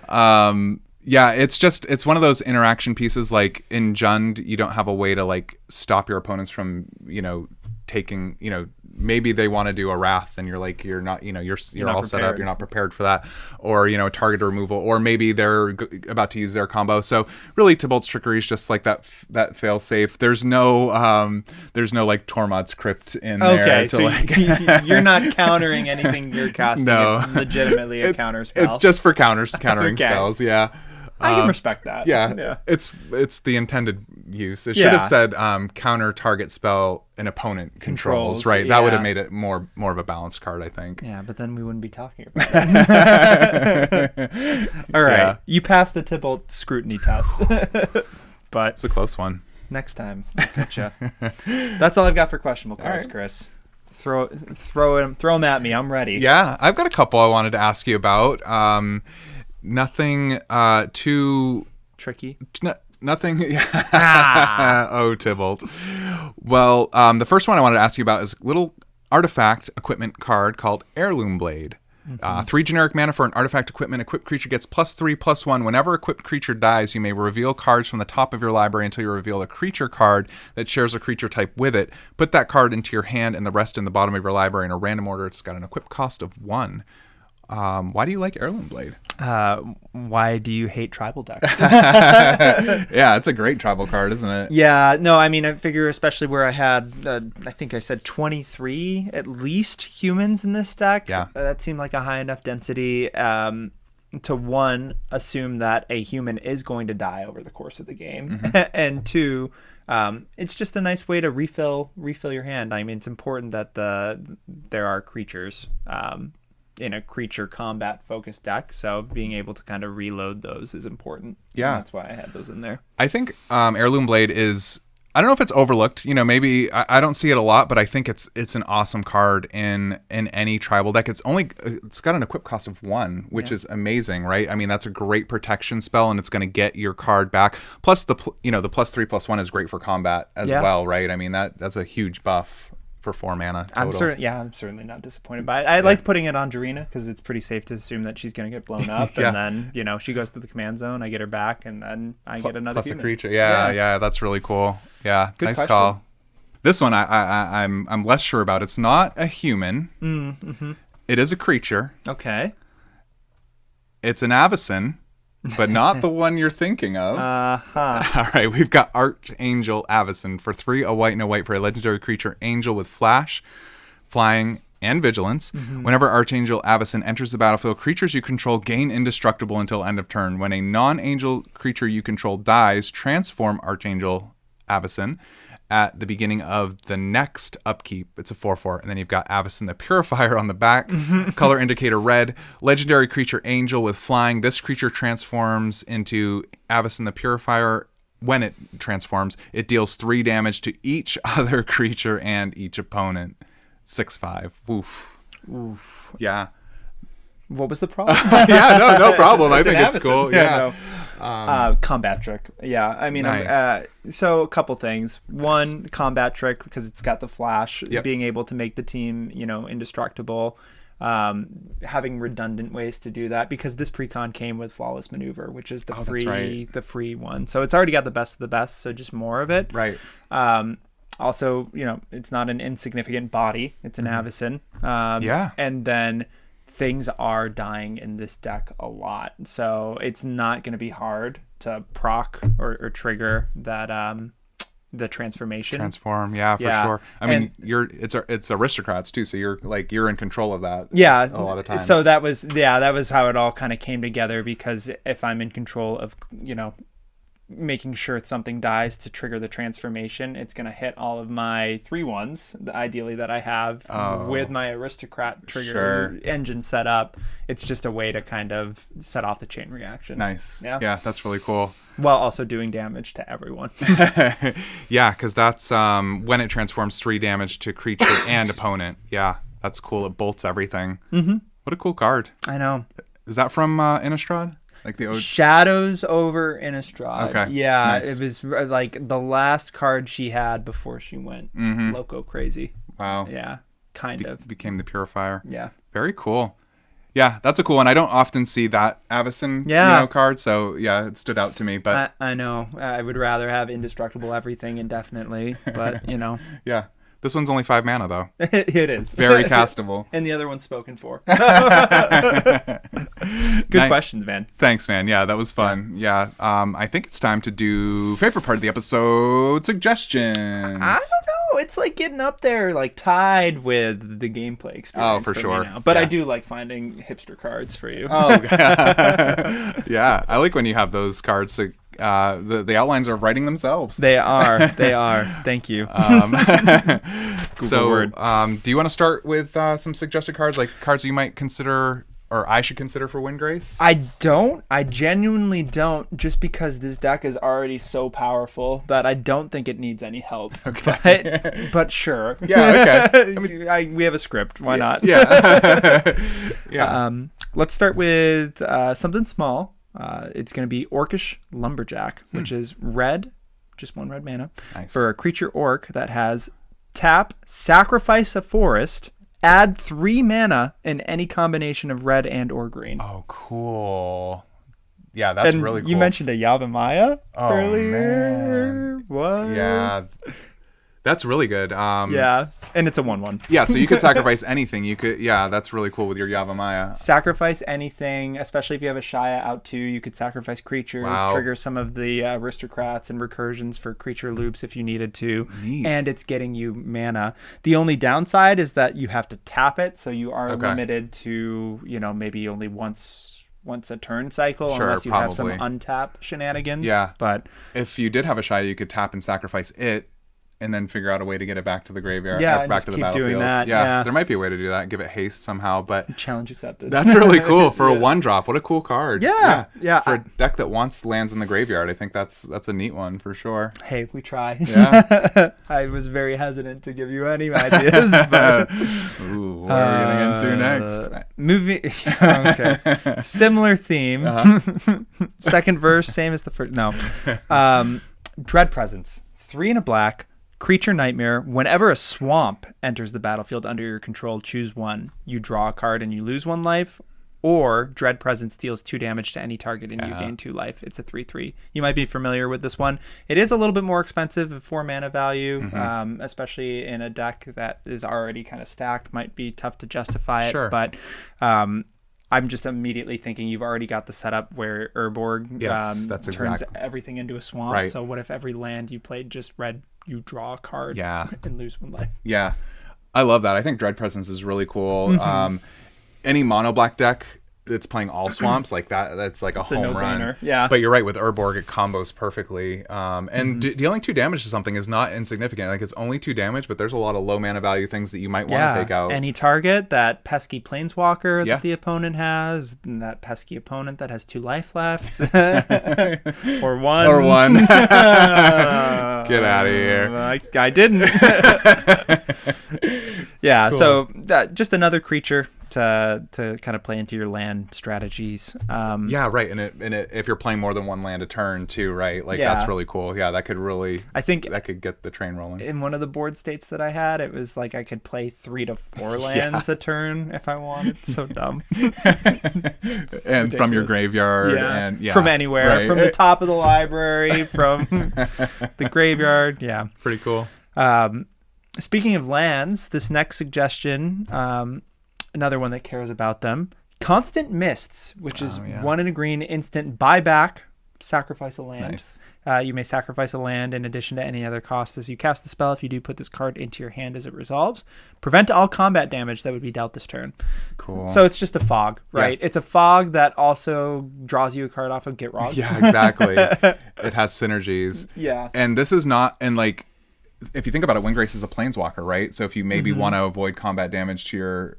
B: Yeah, it's one of those interaction pieces, like, in Jund, you don't have a way to, like, stop your opponents from, taking, maybe they want to do a Wrath and you're like, you're not, you're all set up, you're not prepared for that, or, target removal, or maybe they're about to use their combo. So really Tybalt's Trickery is just like that fail safe. There's no like Tormod's Crypt in there.
A: Okay, so you're not countering anything you're casting. No. It's legitimately a counter spell.
B: It's just for countering spells. Yeah.
A: I can respect that.
B: Yeah. It's the intended use. It should have said counter target spell an opponent controls, right? That would have made it more of a balanced card, I think.
A: Yeah, but then we wouldn't be talking about it. All right. Yeah. You passed the Tybalt scrutiny test. But
B: it's a close one.
A: Next time, I'll catch ya. That's all I've got for questionable cards, Chris. Throw them at me. I'm ready.
B: Yeah, I've got a couple I wanted to ask you about. Nothing too
A: tricky.
B: Nothing. Oh, Tybalt. Well, the first one I wanted to ask you about is a little artifact equipment card called Heirloom Blade. 3 generic mana for an artifact equipment. Equipped creature gets +3/+1. Whenever equipped creature dies, you may reveal cards from the top of your library until you reveal a creature card that shares a creature type with it. Put that card into your hand and the rest in the bottom of your library in a random order. It's got an equip cost of 1. Why do you like Heirloom Blade?
A: Why do you hate tribal decks?
B: Yeah, it's a great tribal card, isn't it?
A: Yeah, no, I mean, I figure especially where I had, I think I said 23 at least humans in this deck.
B: Yeah.
A: That seemed like a high enough density to, one, assume that a human is going to die over the course of the game, and 2, it's just a nice way to refill your hand. I mean, it's important that there are creatures in a creature combat focused deck, so being able to kind of reload those is important.
B: Yeah,
A: and that's why I had those in there.
B: I think Heirloom Blade is, I don't know if it's overlooked, maybe I don't see it a lot, but I think it's an awesome card in any tribal deck. It's got an equip cost of 1, which is amazing, right? I mean, that's a great protection spell, and it's going to get your card back. Plus the +3/+1 is great for combat as well, right? I mean, that's a huge buff for 4 mana total.
A: I'm certainly not disappointed by it. I liked putting it on Jirina because it's pretty safe to assume that she's going to get blown up, and then she goes to the command zone, I get her back, and then I get another
B: plus
A: human.
B: A creature. Yeah, that's really cool. Yeah,
A: good
B: nice
A: question.
B: Call. This one I'm less sure about. It's not a human. It is a creature.
A: Okay.
B: It's an Avacyn, but not the one you're thinking of. All right, we've got Archangel Avacyn for 3, a white and a white for a legendary creature, Angel with Flash, Flying, and Vigilance. Whenever Archangel Avacyn enters the battlefield, creatures you control gain indestructible until end of turn. When a non-angel creature you control dies, transform Archangel Avacyn at the beginning of the next upkeep. It's a 4/4. And then you've got Avacyn the Purifier on the back. Color indicator red. Legendary creature Angel with Flying. This creature transforms into Avacyn the Purifier. When it transforms, it deals 3 damage to each other creature and each opponent. 6/5. Oof. Yeah.
A: What was the problem?
B: Yeah, no problem. I think it's cool. Yeah.
A: Combat trick. Yeah, I mean,
B: Nice.
A: so a couple things. One, combat trick, because it's got the flash,
B: Yep.
A: being able to make the team, indestructible. Having redundant ways to do that, because this precon came with flawless maneuver, which is the free one. So it's already got the best of the best. So just more of it.
B: Right.
A: Also, it's not an insignificant body. It's an Avacyn.
B: Yeah.
A: And then things are dying in this deck a lot. So it's not going to be hard to proc or trigger that the transformation.
B: Transform, yeah, for sure. I mean, it's aristocrats too, so you're in control of that.
A: Yeah,
B: a lot of times.
A: So that was how it all kind of came together, because if I'm in control of making sure something dies to trigger the transformation, it's going to hit all of my 3/1s, ideally, that I have with my aristocrat trigger engine set up. It's just a way to kind of set off the chain reaction.
B: Nice. Yeah, that's really cool.
A: While also doing damage to everyone.
B: Yeah, because that's when it transforms 3 damage to creature and opponent. Yeah, that's cool. It bolts everything. What a cool card.
A: I know.
B: Is that from Innistrad? Like the
A: Shadows over Innistrad.
B: Okay.
A: Yeah,
B: Nice.
A: It was like the last card she had before she went loco crazy.
B: Wow.
A: Yeah, kind of.
B: Became the Purifier.
A: Yeah.
B: Very cool. Yeah, that's a cool one. I don't often see that Avacyn card, so yeah, it stood out to me. But
A: I know. I would rather have indestructible everything indefinitely, but
B: yeah. This one's only 5 mana, though.
A: It is.
B: Very castable.
A: And the other one's spoken for. Good questions, man.
B: Thanks, man. Yeah, that was fun. Yeah. I think it's time to do favorite part of the episode, suggestions.
A: I don't know. It's like getting up there, like tied with the gameplay experience.
B: Oh, for sure.
A: Me now. But I do like finding hipster cards for you.
B: Oh, yeah. I like when you have those cards. So, the outlines are writing themselves.
A: They are. Thank you.
B: So, do you want to start with some suggested cards, like cards you might consider, or I should consider for Windgrace?
A: I don't. I genuinely don't, just because this deck is already so powerful that I don't think it needs any help. Okay. But sure.
B: Yeah, okay.
A: We have a script. Why not?
B: Yeah. Yeah.
A: Let's start with something small. It's going to be Orcish Lumberjack, which is red, just 1 red mana, for a creature orc that has tap, sacrifice a forest, add 3 mana in any combination of red and or green.
B: Oh, cool. Yeah, that's really cool.
A: You mentioned a Yavimaya earlier.
B: Man.
A: What?
B: Yeah. That's really good.
A: Yeah, and it's a 1/1.
B: Yeah, so you could sacrifice anything. You could, that's really cool with your Yavimaya.
A: Sacrifice anything, especially if you have a Shia out too. You could sacrifice creatures, trigger some of the aristocrats and recursions for creature loops if you needed to.
B: Neat.
A: And it's getting you mana. The only downside is that you have to tap it, so you are limited to maybe only once a turn cycle, unless you have some untap shenanigans.
B: Yeah,
A: but
B: if you did have a Shia, you could tap and sacrifice it, and then figure out a way to get it back to the graveyard, back to the battlefield.
A: Doing that.
B: Yeah, there might be a way to do that. Give it haste somehow, but
A: challenge accepted.
B: That's really cool for a 1-drop. What a cool card.
A: Yeah.
B: For a deck that wants lands in the graveyard, I think that's a neat one for sure.
A: Hey, we try.
B: Yeah.
A: I was very hesitant to give you any ideas, but
B: ooh, what are we getting into next?
A: Movie. Okay. Similar theme. Second verse, same as the first. No. Dread Presence. 3 and a black. Creature Nightmare. Whenever a swamp enters the battlefield under your control, choose 1. You draw a card and you lose 1 life. Or Dread Presence deals 2 damage to any target and you gain 2 life. It's a 3/3. You might be familiar with this one. It is a little bit more expensive, 4 mana value, especially in a deck that is already kind of stacked. Might be tough to justify it.
B: Sure.
A: But I'm just immediately thinking you've already got the setup where Urborg
B: that's
A: turns
B: exactly.
A: everything into a swamp.
B: Right.
A: So what if every land you played just red, you draw a card and lose 1 life?
B: Yeah. I love that. I think Dread Presence is really cool. Any mono black deck that's playing all swamps like that's like
A: It's
B: a
A: a
B: home run.
A: no-brainer. Yeah.
B: But you're right, with Urborg it combos perfectly. And dealing 2 damage to something is not insignificant. Like, it's only 2 damage, but there's a lot of low mana value things that you might want to take out.
A: Any target, that pesky planeswalker that the opponent has, and that pesky opponent that has 2 life left, or 1.
B: Or 1. Get out of here.
A: I didn't. Yeah, cool. So just another creature to kind of play into your land strategies.
B: Yeah, right. And if you're playing more than 1 land a turn too, right? Like, that's really cool. Yeah, that could really,
A: I think
B: that could get the train rolling.
A: In one of the board states that I had, it was like I could play 3 to 4 lands a turn if I wanted. So dumb.
B: And ridiculous. From your graveyard. And
A: from anywhere, right. From the top of the library, from the graveyard. Yeah.
B: Pretty cool.
A: Speaking of lands, this next suggestion, another one that cares about them, Constant Mists, which is 1 and a green instant buyback, sacrifice a land.
B: Nice.
A: You may sacrifice a land in addition to any other cost as you cast the spell. If you do, put this card into your hand as it resolves. Prevent all combat damage that would be dealt this turn.
B: Cool.
A: So it's just a fog, right? Yeah. It's a fog that also draws you a card off of Gitrog.
B: Yeah, exactly. It has synergies.
A: Yeah.
B: And this is not, and like, if you think about it, Windgrace is a planeswalker, right? So if you maybe want to avoid combat damage to your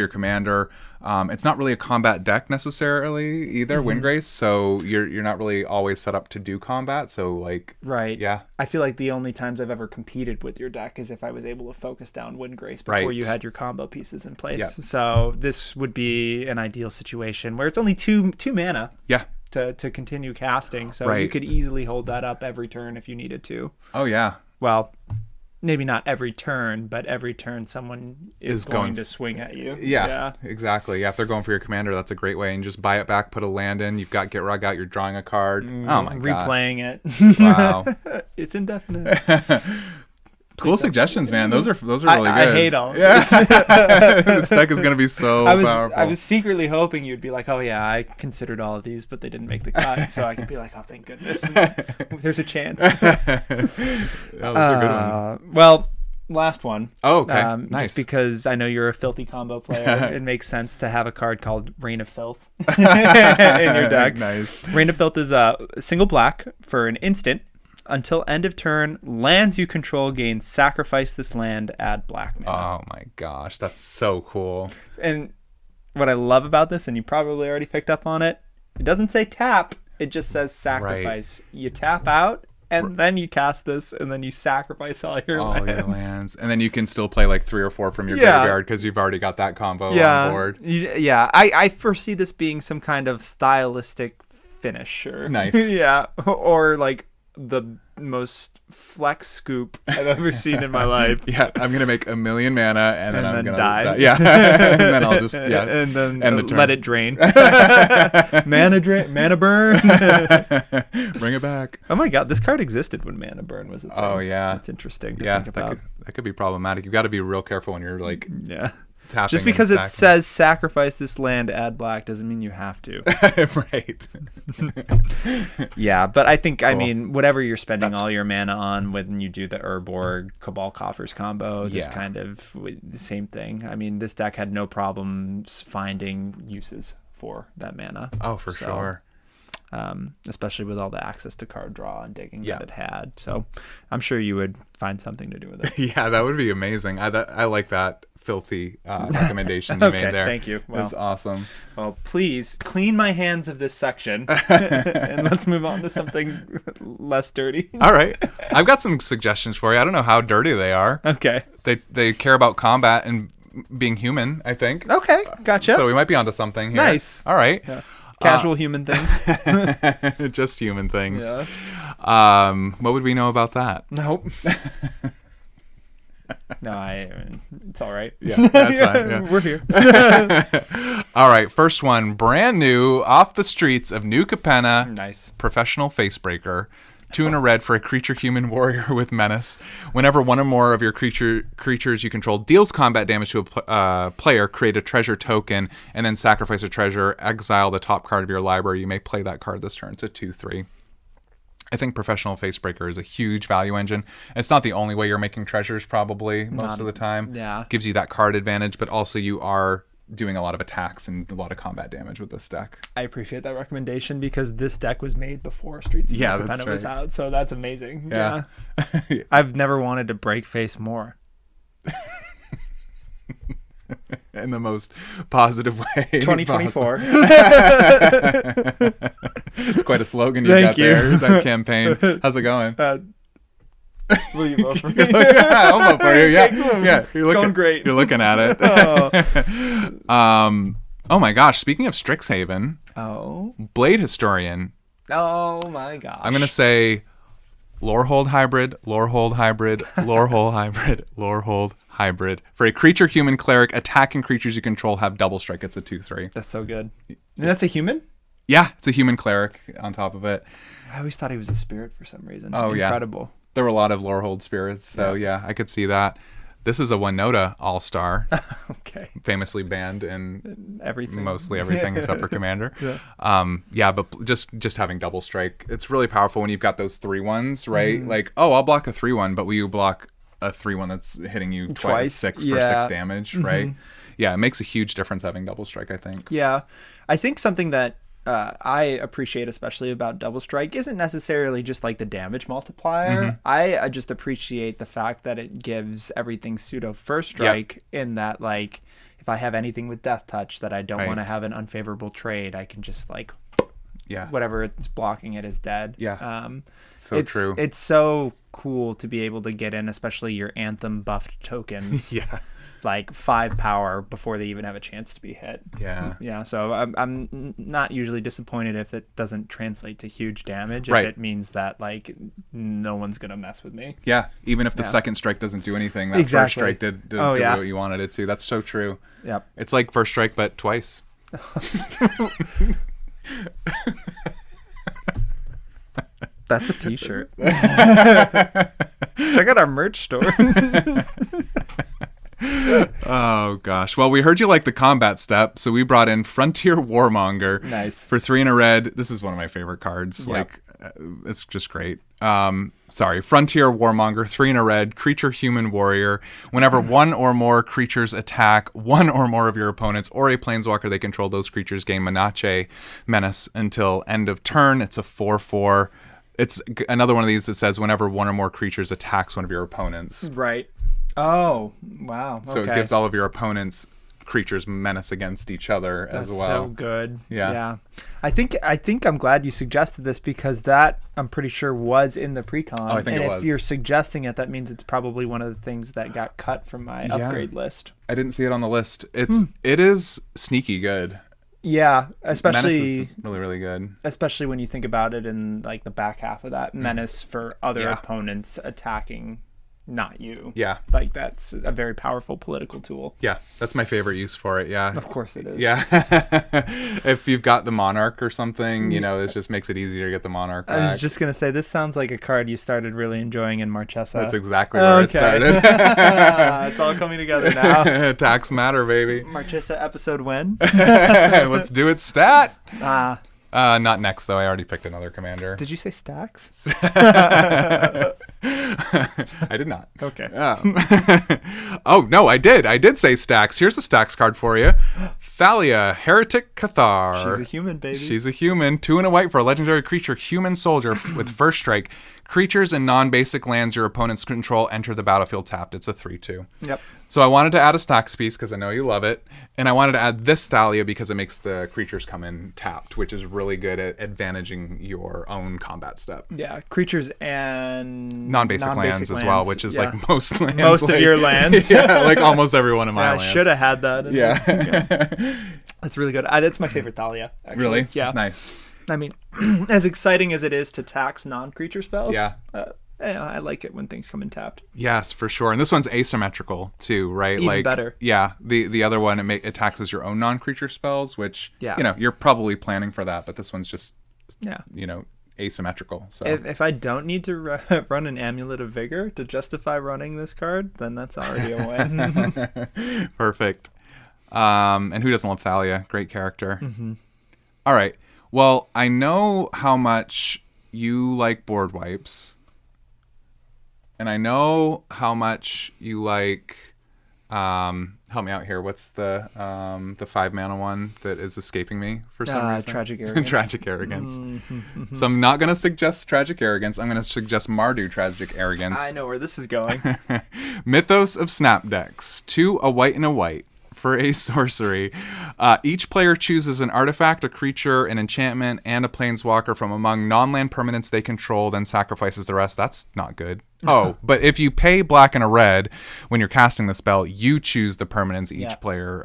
B: commander, it's not really a combat deck necessarily either, Windgrace. So you're not really always set up to do combat. So like,
A: right,
B: yeah.
A: I feel like the only times I've ever competed with your deck is if I was able to focus down Windgrace before you had your combo pieces in place. Yeah. So this would be an ideal situation where it's only two mana.
B: Yeah.
A: To continue casting, so you could easily hold that up every turn if you needed to.
B: Oh yeah.
A: Well, maybe not every turn, but every turn someone is going to swing at you.
B: Yeah, exactly. Yeah, if they're going for your commander, that's a great way. And just buy it back, put a land in. You've got Gitrog out. You're drawing a card. Oh my god.
A: Replaying it.
B: Wow.
A: It's indefinite.
B: Cool suggestions, man. Those are really good.
A: I hate all.
B: This deck is gonna be so powerful.
A: I was secretly hoping you'd be like, "Oh yeah, I considered all of these, but they didn't make the cut," so I could be like, "Oh, thank goodness, there's a chance."
B: Those are good ones.
A: Well, last one.
B: Oh, okay. Nice.
A: Just because I know you're a filthy combo player, it makes sense to have a card called Reign of Filth in your deck.
B: Nice.
A: Reign of Filth is a single black for an instant. Until end of turn, lands you control gain sacrifice this land, add black mana.
B: Oh my gosh, that's so cool.
A: And what I love about this, and you probably already picked up on it, it doesn't say tap, it just says sacrifice. Right. You tap out, and then you cast this, and then you sacrifice all your lands.
B: And then you can still play like 3 or 4 from your graveyard because you've already got that combo on board.
A: Yeah, I foresee this being some kind of stylistic finisher.
B: Nice.
A: Yeah, or like the most flex scoop I've ever seen in my life.
B: Yeah, I'm gonna make 1 million mana and then I'm gonna
A: die.
B: Yeah, and then I'll just
A: and then
B: end the turn.
A: Let it drain. Mana burn.
B: Bring it back.
A: Oh my god, this card existed when mana burn was a thing.
B: Oh yeah,
A: that's interesting to think about.
B: That could be problematic. You've got to be real careful when you're like tapping.
A: Just because it says sacrifice this land, add black, doesn't mean you have to.
B: Right.
A: Yeah, but I think, I mean, whatever you're spending all your mana on when you do the Urborg Cabal Coffers combo, this kind of the same thing. I mean, this deck had no problems finding uses for that mana.
B: Oh, for sure.
A: Especially with all the access to card draw and digging that it had. So I'm sure you would find something to do with it.
B: Yeah, that would be amazing. I like that filthy recommendation you made there.
A: Thank you.
B: That's awesome.
A: Well, please clean my hands of this section and let's move on to something less dirty.
B: All right. I've got some suggestions for you. I don't know how dirty they are.
A: Okay.
B: They care about combat and being human, I think.
A: Okay, gotcha.
B: So we might be onto something here.
A: Nice.
B: All right.
A: Yeah. Casual human things.
B: Just human things. Yeah. What would we know about that?
A: Nope. No, it's all right.
B: Yeah, that's fine. Yeah.
A: We're here.
B: All right, first one, brand new, off the streets of New Capenna.
A: Nice.
B: Professional Facebreaker. 2 and a red for a creature human warrior with menace. Whenever one or more of your creatures you control deals combat damage to a player, create a treasure token and then sacrifice a treasure, exile the top card of your library. You may play that card this turn. It's a 2/3. I think Professional Facebreaker is a huge value engine. It's not the only way you're making treasures probably most of the time.
A: Yeah.
B: Gives you that card advantage, but also you are doing a lot of attacks and a lot of combat damage with this deck.
A: I appreciate that recommendation because this deck was made before Streets of Independence was out, so that's amazing.
B: Yeah.
A: I've never wanted to break face more.
B: In the most positive way.
A: 2024.
B: It's quite a slogan you
A: Thank
B: got
A: you.
B: there, that campaign. How's it going?
A: Will you vote for me?
B: I'll vote for you. Yeah.
A: Okay,
B: Yeah.
A: It's going great.
B: You're looking at it. Oh my gosh. Speaking of Strixhaven, Blade Historian.
A: Oh my gosh.
B: I'm going to say Lorehold Hybrid, Lorehold Hybrid, Lorehold Hybrid, Lorehold Hybrid. For a creature human cleric, attacking creatures you control have double strike. It's a 2/3.
A: That's so good. And that's a human?
B: Yeah, it's a human cleric on top of it.
A: I always thought he was a spirit for some reason.
B: Oh, yeah.
A: Incredible.
B: There were a lot of Lorehold spirits, so yeah, I could see that. This is a Winota All-Star.
A: Okay.
B: Famously banned in
A: Everything.
B: mostly everything except for Commander.
A: Yeah.
B: But just having double strike, it's really powerful when you've got those 3/1s, right? Like, oh, I'll block a 3/1, but will you block a 3/1 that's hitting you twice 6 for 6 damage, right? Yeah, it makes a huge difference having double strike, I think.
A: Yeah. I think something that I appreciate especially about double strike isn't necessarily just like the damage multiplier. I just appreciate the fact that it gives everything pseudo first strike in that, like, if I have anything with death touch that I don't want to have an unfavorable trade, I can just like whatever it's blocking it is dead.
B: So true.
A: It's so cool to be able to get in, especially your Anthem buffed tokens. Like 5 power before they even have a chance to be hit. Yeah. So I'm not usually disappointed if it doesn't translate to huge damage. If it means that like no one's gonna mess with me.
B: Yeah. Even if the second strike doesn't do anything, that first strike did what you wanted it to. That's so true.
A: Yep.
B: It's like first strike, but twice.
A: That's a t-shirt. Check out our merch store.
B: Oh gosh. Well, we heard you like the combat step, so we brought in Frontier Warmonger.
A: Nice.
B: For 3 and a red. This is one of my favorite cards. Like, it's just great. Frontier Warmonger, 3 and a red, creature human warrior. Whenever one or more creatures attack one or more of your opponents or a planeswalker they control, those creatures gain menace until end of turn. It's a 4/4. It's another one of these that says whenever one or more creatures attacks one of your opponents.
A: Right. Oh, wow. Okay.
B: So it gives all of your opponents creatures menace against each other as well.
A: That's so good.
B: Yeah.
A: I think I'm glad you suggested this because that I'm pretty sure was in the pre-con.
B: Oh, I think it was.
A: And if you're suggesting it, that means it's probably one of the things that got cut from my upgrade list.
B: I didn't see it on the list. It is sneaky good.
A: Yeah, especially
B: Menace is really, really good.
A: Especially when you think about it in like the back half of that menace for other opponents attacking not you.
B: Yeah.
A: Like that's a very powerful political tool.
B: Yeah, that's my favorite use for it. Yeah.
A: Of course it is.
B: Yeah. If you've got the Monarch or something, you know, this just makes it easier to get the Monarch back.
A: I was just going to say, this sounds like a card you started really enjoying in Marchesa.
B: That's exactly where it started.
A: It's all coming together now.
B: Tax matter, baby.
A: Marchesa episode when?
B: Let's do it stat. Not next, though. I already picked another commander.
A: Did you say stacks?
B: I did not.
A: Okay.
B: Oh, no, I did. I did say stacks. Here's a stacks card for you. Thalia, Heretic Cathar.
A: She's a human, baby.
B: She's a human. 2 and a white for a legendary creature, human soldier with first strike. Creatures and non-basic lands your opponents control enter the battlefield tapped. It's a 3/2.
A: Yep.
B: So I wanted to add a stacks piece because I know you love it. And I wanted to add this Thalia because it makes the creatures come in tapped, which is really good at advantaging your own combat step.
A: Yeah, creatures and
B: non-basic lands as well, which is like most lands.
A: Most of your lands.
B: Yeah, like almost every one of my lands.
A: I should have had that.
B: Yeah.
A: That's really good. That's my favorite Thalia, actually.
B: Really?
A: Yeah.
B: Nice.
A: I mean, as exciting as it is to tax non-creature spells,
B: yeah,
A: I like it when things come in tapped.
B: Yes, for sure. And this one's asymmetrical too, right?
A: Even
B: like
A: better.
B: Yeah. The other one it taxes your own non-creature spells, which you know you're probably planning for that, but this one's just asymmetrical. So
A: If I don't need to run an Amulet of Vigor to justify running this card, then that's already a win.
B: Perfect. And who doesn't love Thalia? Great character. All right. Well, I know how much you like board wipes, and I know how much you like. Help me out here. What's the 5-mana one that is escaping me for some reason?
A: Tragic Arrogance.
B: Tragic Arrogance. So I'm not going to suggest Tragic Arrogance. I'm going to suggest Mardu Tragic Arrogance.
A: I know where this is going.
B: Mythos of Snap Decks. 2, a white and a white. For a sorcery, each player chooses an artifact, a creature, an enchantment, and a planeswalker from among non-land permanents they control, then sacrifices the rest. That's not good. Oh, but if you pay black and a red when you're casting the spell, you choose the permanents each player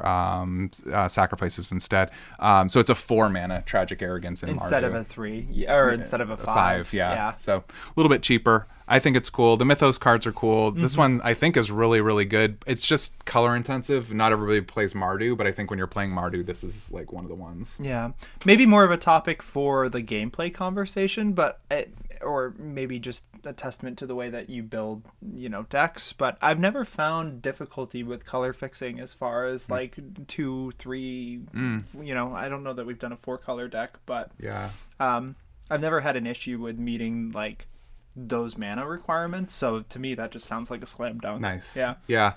B: sacrifices instead. So it's a 4-mana Tragic Arrogance in
A: instead
B: Mardu.
A: of a 3, or instead of a 5.
B: Yeah. So a little bit cheaper. I think it's cool. The Mythos cards are cool. This one I think is really, really good. It's just color intensive. Not everybody plays Mardu, but I think when you're playing Mardu, this is like one of the ones.
A: Yeah. Maybe more of a topic for the gameplay conversation, but or maybe just a testament to the way that you build, decks. But I've never found difficulty with color fixing as far as like 2, 3, I don't know that we've done a 4-color deck, but
B: yeah.
A: I've never had an issue with meeting like those mana requirements, so to me that just sounds like a slam dunk.
B: Nice.
A: Yeah.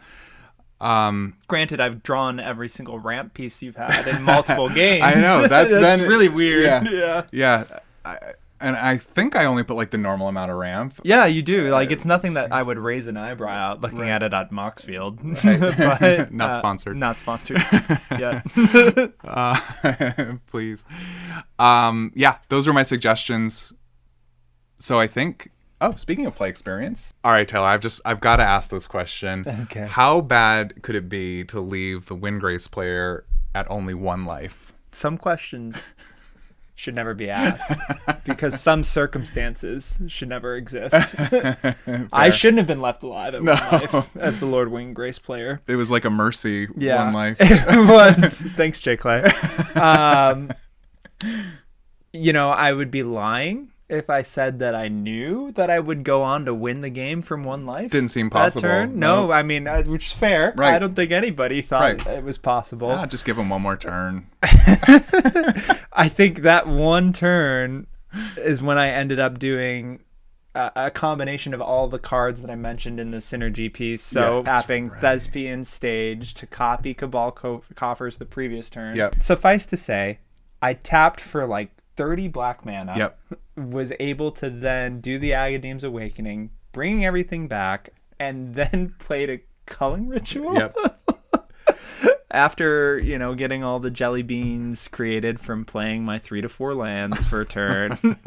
A: Granted, I've drawn every single ramp piece you've had in multiple games.
B: I know that's
A: really weird.
B: Yeah. I think I only put like the normal amount of ramp.
A: Yeah, you do. Like it's nothing that I would raise an eyebrow at looking at it at Moxfield.
B: But, not sponsored.
A: Not sponsored. Yeah.
B: Please. Those were my suggestions. So I think. Oh, speaking of play experience. All right, Taylor, I've got to ask this question.
A: Okay.
B: How bad could it be to leave the Windgrace player at only 1 life?
A: Some questions should never be asked because some circumstances should never exist. I shouldn't have been left alive at 1 life as the Lord Windgrace player.
B: It was like a mercy 1 life.
A: It was. Thanks, J. Clay. I would be lying if I said that I knew that I would go on to win the game from 1 life.
B: Didn't seem possible.
A: That turn? No, I mean, which is fair.
B: Right.
A: I don't think anybody thought it was possible.
B: Just give him one more turn.
A: I think that 1 turn is when I ended up doing a combination of all the cards that I mentioned in the synergy piece. So tapping Thespian Stage to copy Cabal Coffers the previous turn.
B: Yep.
A: Suffice to say, I tapped for like 30 black mana.
B: Yep.
A: Was able to then do the Agadeem's Awakening, bringing everything back, and then played a culling ritual.
B: Yep.
A: After, getting all the jelly beans created from playing my 3 to 4 lands for a turn,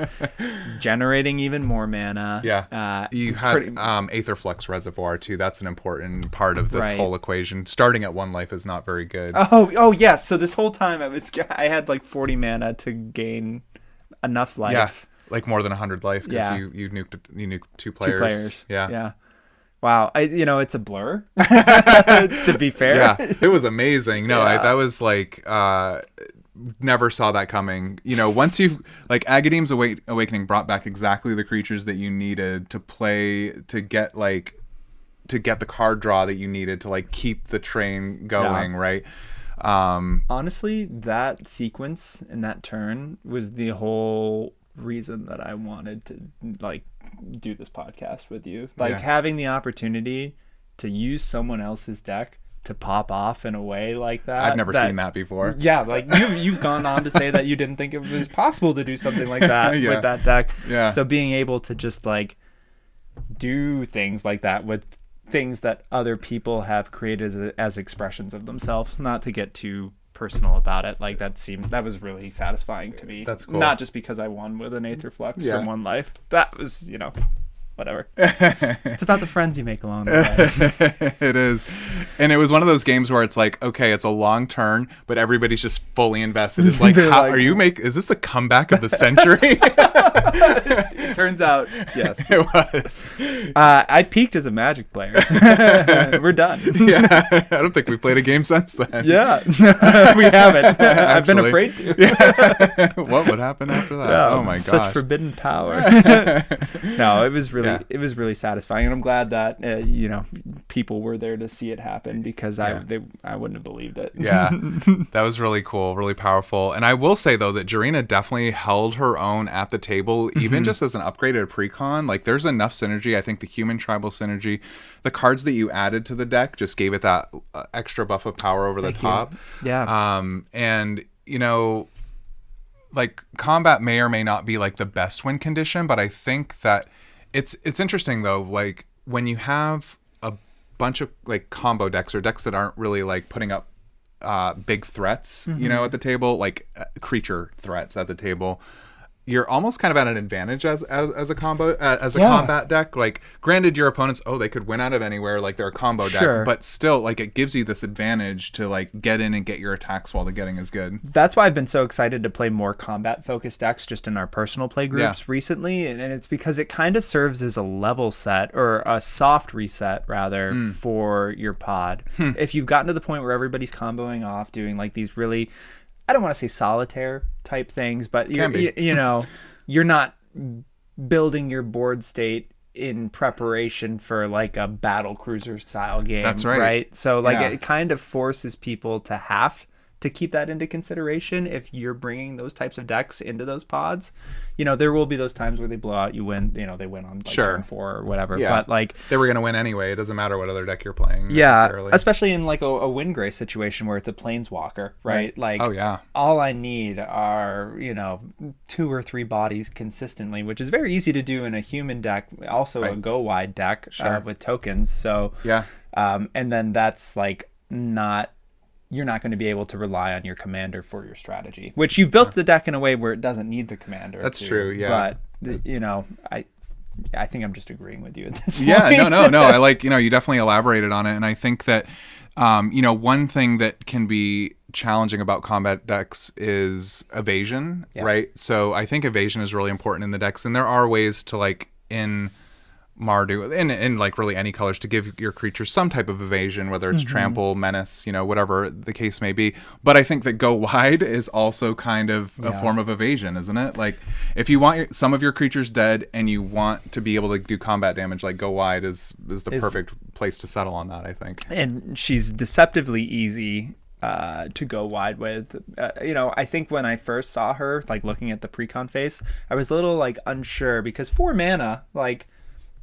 A: generating even more mana.
B: Yeah. You had Aetherflux Reservoir too. That's an important part of this whole equation. Starting at 1 life is not very good.
A: Oh yes. So this whole time I had like 40 mana to gain enough life.
B: Yeah. Like more than 100 life because you nuked 2 players.
A: 2 players.
B: Yeah.
A: Wow. It's a blur. To be fair.
B: Yeah. It was amazing. No, that was like never saw that coming. Once you like Agadeem's Awakening brought back exactly the creatures that you needed to play to get the card draw that you needed to like keep the train going, right?
A: Honestly, that sequence and that turn was the whole reason that I wanted to like do this podcast with you. Like having the opportunity to use someone else's deck to pop off in a way like that.
B: I've never seen that before.
A: Yeah, like you've gone on to say that you didn't think it was possible to do something like that with that deck.
B: Yeah.
A: So being able to just like do things like that with things that other people have created as expressions of themselves, not to get too personal about it, like that was really satisfying to me.
B: That's cool.
A: Not just because I won with an Aetherflux from 1 life. That was whatever. It's about the friends you make along the way.
B: It is. And it was one of those games where it's like, okay, it's a long turn, but everybody's just fully invested. It's like, is this the comeback of the century?
A: It turns out, yes.
B: It was.
A: I peaked as a Magic player. We're done.
B: Yeah. I don't think we've played a game since then.
A: Yeah. We haven't. I've been afraid to.
B: Yeah. What would happened after that?
A: Yeah,
B: Oh my gosh.
A: such forbidden power. No, it was really satisfying, and I'm glad that people were there to see it happen, because I wouldn't have believed it.
B: Yeah, that was really cool, really powerful. And I will say though that Jirina definitely held her own at the table, even just as an upgraded precon. Like there's enough synergy. I think the human tribal synergy, the cards that you added to the deck just gave it that extra buff of power over the top.
A: Yeah.
B: And like combat may or may not be like the best win condition, but I think that it's interesting though, like when you have a bunch of like combo decks or decks that aren't really like putting up big threats, at the table, like creature threats at the table, you're almost kind of at an advantage as a combo as a combat deck. Like granted, your opponents, they could win out of anywhere, like they're a combo deck, but still, like it gives you this advantage to like get in and get your attacks while the getting is good.
A: That's why I've been so excited to play more combat focused decks just in our personal play groups recently, and it's because it kind of serves as a level set, or a soft reset rather, for your pod. If you've gotten to the point where everybody's comboing off, doing like these really, I don't want to say solitaire type things, but you're not building your board state in preparation for like a battle cruiser style game.
B: That's right.
A: Right? So like it kind of forces people to have to keep that into consideration if you're bringing those types of decks into those pods. There will be those times where they blow out, you win, they win on like turn 4 or whatever. Yeah. But like
B: they were going to win anyway. It doesn't matter what other deck you're playing. Yeah.
A: Especially in like a Windgrace situation where it's a planeswalker, right? Like, all I need are, 2 or 3 bodies consistently, which is very easy to do in a human deck, also a go wide deck with tokens. So, and then that's like you're not going to be able to rely on your commander for your strategy, which you've built the deck in a way where it doesn't need the commander.
B: That's true, yeah.
A: But, I think I'm just agreeing with you at this point.
B: Yeah, no. I like, you definitely elaborated on it. And I think that, one thing that can be challenging about combat decks is evasion, right? So I think evasion is really important in the decks. And there are ways to like in Mardu, in like really any colors, to give your creatures some type of evasion, whether it's trample, menace, whatever the case may be. But I think that go wide is also kind of a form of evasion, isn't it? Like if you want some of your creatures dead and you want to be able to do combat damage, like go wide is the perfect place to settle on that, I think.
A: And she's deceptively easy to go wide with. I think when I first saw her, like looking at the precon face, I was a little like unsure, because 4 mana, like,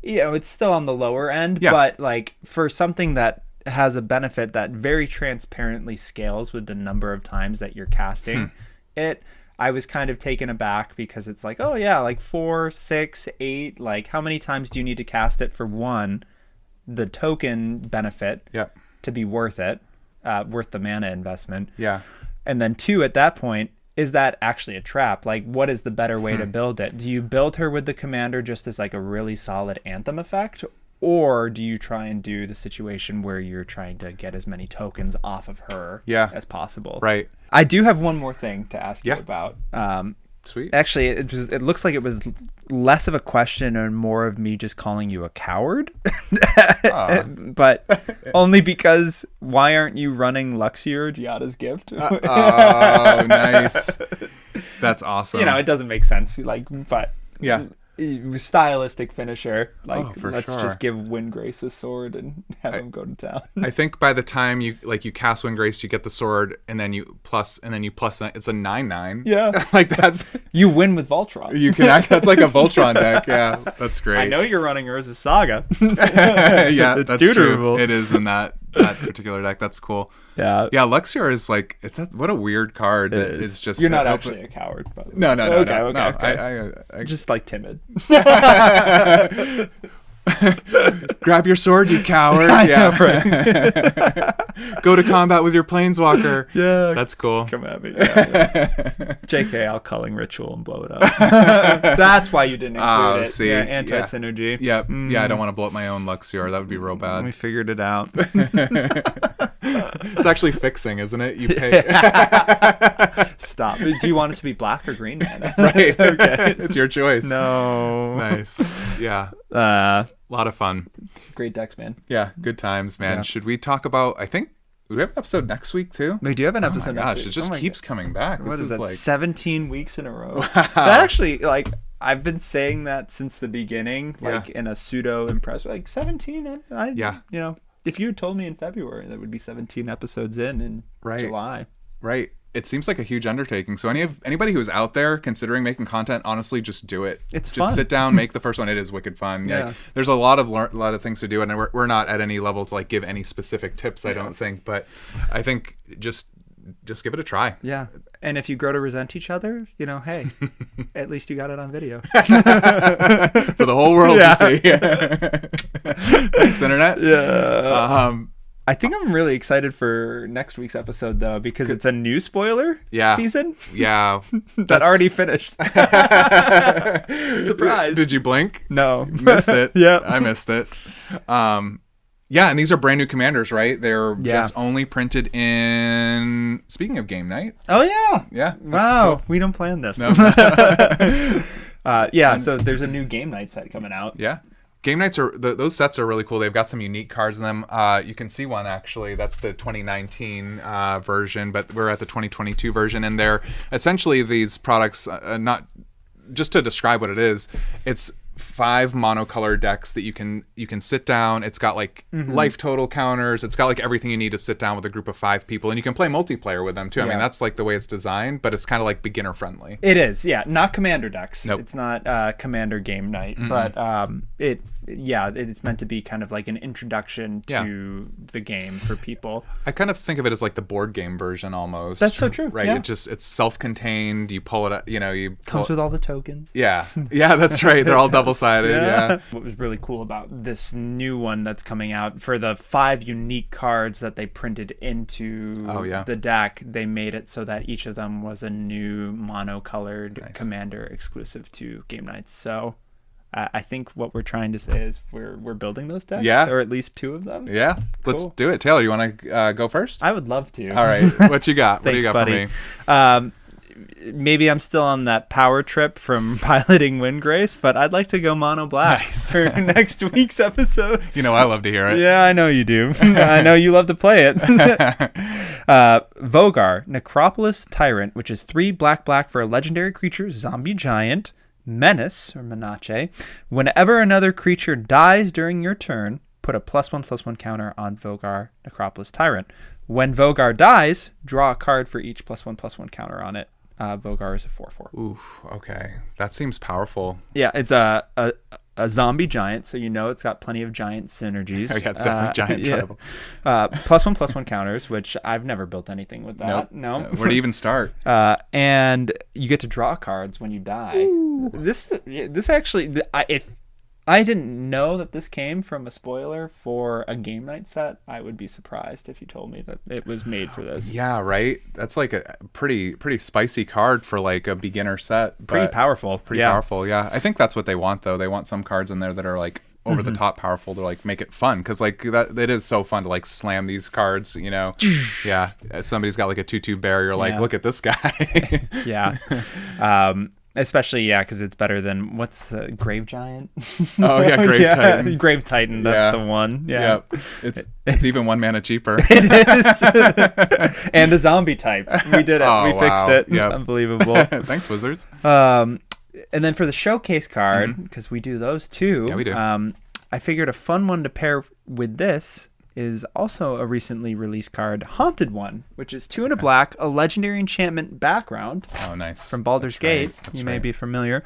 A: it's still on the lower end, but like for something that has a benefit that very transparently scales with the number of times that you're casting it, I was kind of taken aback, because it's like, like 4, 6, 8, like how many times do you need to cast it for the token benefit to be worth it, worth the mana investment? And then 2, at that point, is that actually a trap? Like, what is the better way to build it? Do you build her with the commander just as like a really solid anthem effect? Or do you try and do the situation where you're trying to get as many tokens off of her as possible?
B: Right.
A: I do have one more thing to ask you about.
B: Sweet.
A: Actually, it looks like it was less of a question and more of me just calling you a coward. But only because why aren't you running Luxior, Giada's Gift?
B: Oh, nice. That's awesome.
A: It doesn't make sense. Like, but stylistic finisher. Like, let's just give Windgrace a sword and have him go to town.
B: I think by the time you cast Windgrace, you get the sword, and then you plus, it's a 9/9.
A: Yeah,
B: like that's
A: you win with Voltron.
B: You can act. That's like a Voltron deck. Yeah, that's great.
A: I know you're running Urza's Saga.
B: Yeah,
A: it's
B: that's
A: true.
B: It is in that particular deck. That's cool.
A: Yeah,
B: Luxior is like what a weird card. It's just
A: you're not actually a coward. But
B: no.
A: Okay. I just like timid.
B: Grab your sword, you coward. Go to combat with your planeswalker.
A: Yeah,
B: that's cool.
A: Come at me. JK, I'll Culling Ritual and blow it up. That's why you didn't include it.
B: See,
A: anti-synergy.
B: Yeah, I don't want to blow up my own Luxior. That would be real bad.
A: We figured it out.
B: It's actually fixing, isn't it? You pay.
A: Stop. Do you want it to be black or green mana?
B: Right. Okay. It's your choice.
A: No.
B: Nice. Yeah. A lot of fun.
A: Great decks, man.
B: Yeah. Good times, man. Yeah. Should we talk about, I think we have an episode next week too?
A: We do have an episode
B: Oh my
A: next
B: gosh,
A: week.
B: it just keeps coming back.
A: What
B: This
A: is that?
B: like
A: 17 weeks in a row.
B: Wow.
A: That actually, like, I've been saying that since the beginning, like
B: Yeah.
A: in a pseudo impress. Like 17.
B: Yeah.
A: You know, if you had told me in February that would be 17 episodes in
B: Right.
A: July.
B: Right. It seems like a huge undertaking. So anybody who's out there considering making content, honestly, just do it.
A: It's
B: just
A: fun.
B: sit down, make the first one. It is wicked fun.
A: Yeah.
B: Like, there's a lot of things to do, and we're not at any level to like give any specific tips. I don't think, but I think just give it a try.
A: Yeah. And if you grow to resent each other, you know, hey, at least you got it on video.
B: For the whole world to see. Thanks, Internet.
A: Yeah. I think I'm really excited for next week's episode, though, because it's a new spoiler season
B: Yeah.
A: that already finished. Surprise.
B: Did you blink?
A: No.
B: Missed it.
A: Yep.
B: I missed it. Yeah, and these are brand new commanders, right? They're just only printed in... Speaking of game night.
A: Oh, yeah.
B: Yeah.
A: Wow.
B: Cool.
A: We don't plan this.
B: No.
A: So there's a new game night set coming out.
B: Yeah. Game nights those sets are really cool. They've got some unique cards in them. You can see one actually. That's the 2019 version, but we're at the 2022 version, and they're essentially these products. Not just to describe what it is. It's 5 monocolor decks that you can sit down. It's got like life total counters. It's got like everything you need to sit down with a group of 5 people, and you can play multiplayer with them too. I mean, that's like the way it's designed, but it's kind of like beginner friendly.
A: It is, yeah. Not commander decks.
B: Nope.
A: It's not commander game night, but it's meant to be kind of like an introduction to the game for people.
B: I kind of think of it as like the board game version almost.
A: That's so true.
B: Right?
A: Yeah.
B: It's self-contained. You pull it up,
A: Comes with all the tokens.
B: Yeah, that's right. They're all double-sided. Yeah.
A: What was really cool about this new one that's coming out, for the 5 unique cards that they printed into the deck, they made it so that each of them was a new monocolored commander exclusive to game nights. So I think what we're trying to say is we're building those decks, or at least 2 of them.
B: Yeah,
A: Cool.
B: Let's do it. Taylor, you want to go first?
A: I would love to.
B: All right, what you got? What do you got
A: buddy.
B: for me?
A: Maybe I'm still on that power trip from piloting Windgrace, but I'd like to go mono black for next week's episode.
B: You know I love to hear it.
A: Yeah, I know you do. I know you love to play it. Vogar, Necropolis Tyrant, which is 3 black for a legendary creature, zombie giant, menace, or menace. Whenever another creature dies during your turn, put a +1/+1 counter on Vogar, Necropolis Tyrant. When Vogar dies, draw a card for each +1/+1 counter on it. Vogar is a 4/4.
B: Ooh, okay. That seems powerful.
A: Yeah, it's a zombie giant, so it's got plenty of giant synergies.
B: Oh, yeah, it's definitely giant tribal.
A: +1/+1 counters, which I've never built anything with that.
B: Nope.
A: No.
B: Where to even start?
A: And you get to draw cards when you die. Ooh. This actually, if I didn't know that this came from a spoiler for a game night set, I would be surprised if you told me that it was made for this.
B: Yeah, right. That's like a pretty spicy card for like a beginner set.
A: Pretty powerful.
B: Pretty powerful. Yeah, I think that's what they want though. They want some cards in there that are like over the top powerful to like make it fun, because like that it is so fun to like slam these cards. Yeah. Somebody's got like a 2/2 barrier. Like, look at this guy.
A: Yeah. Especially, because it's better than what's Grave Giant?
B: Oh, yeah, Grave Titan.
A: Grave Titan, that's the one. Yeah.
B: Yep. It's even 1 mana cheaper.
A: It is. And a zombie type. We did it.
B: Oh,
A: we fixed
B: wow.
A: it.
B: Yep.
A: Unbelievable.
B: Thanks, Wizards.
A: And then for the showcase card, because we do those too.
B: Yeah, we do.
A: I figured a fun one to pair with this is also a recently released card, Haunted One, which is 2 and a black, a legendary enchantment background.
B: Oh, nice.
A: From Baldur's Gate. You may be familiar.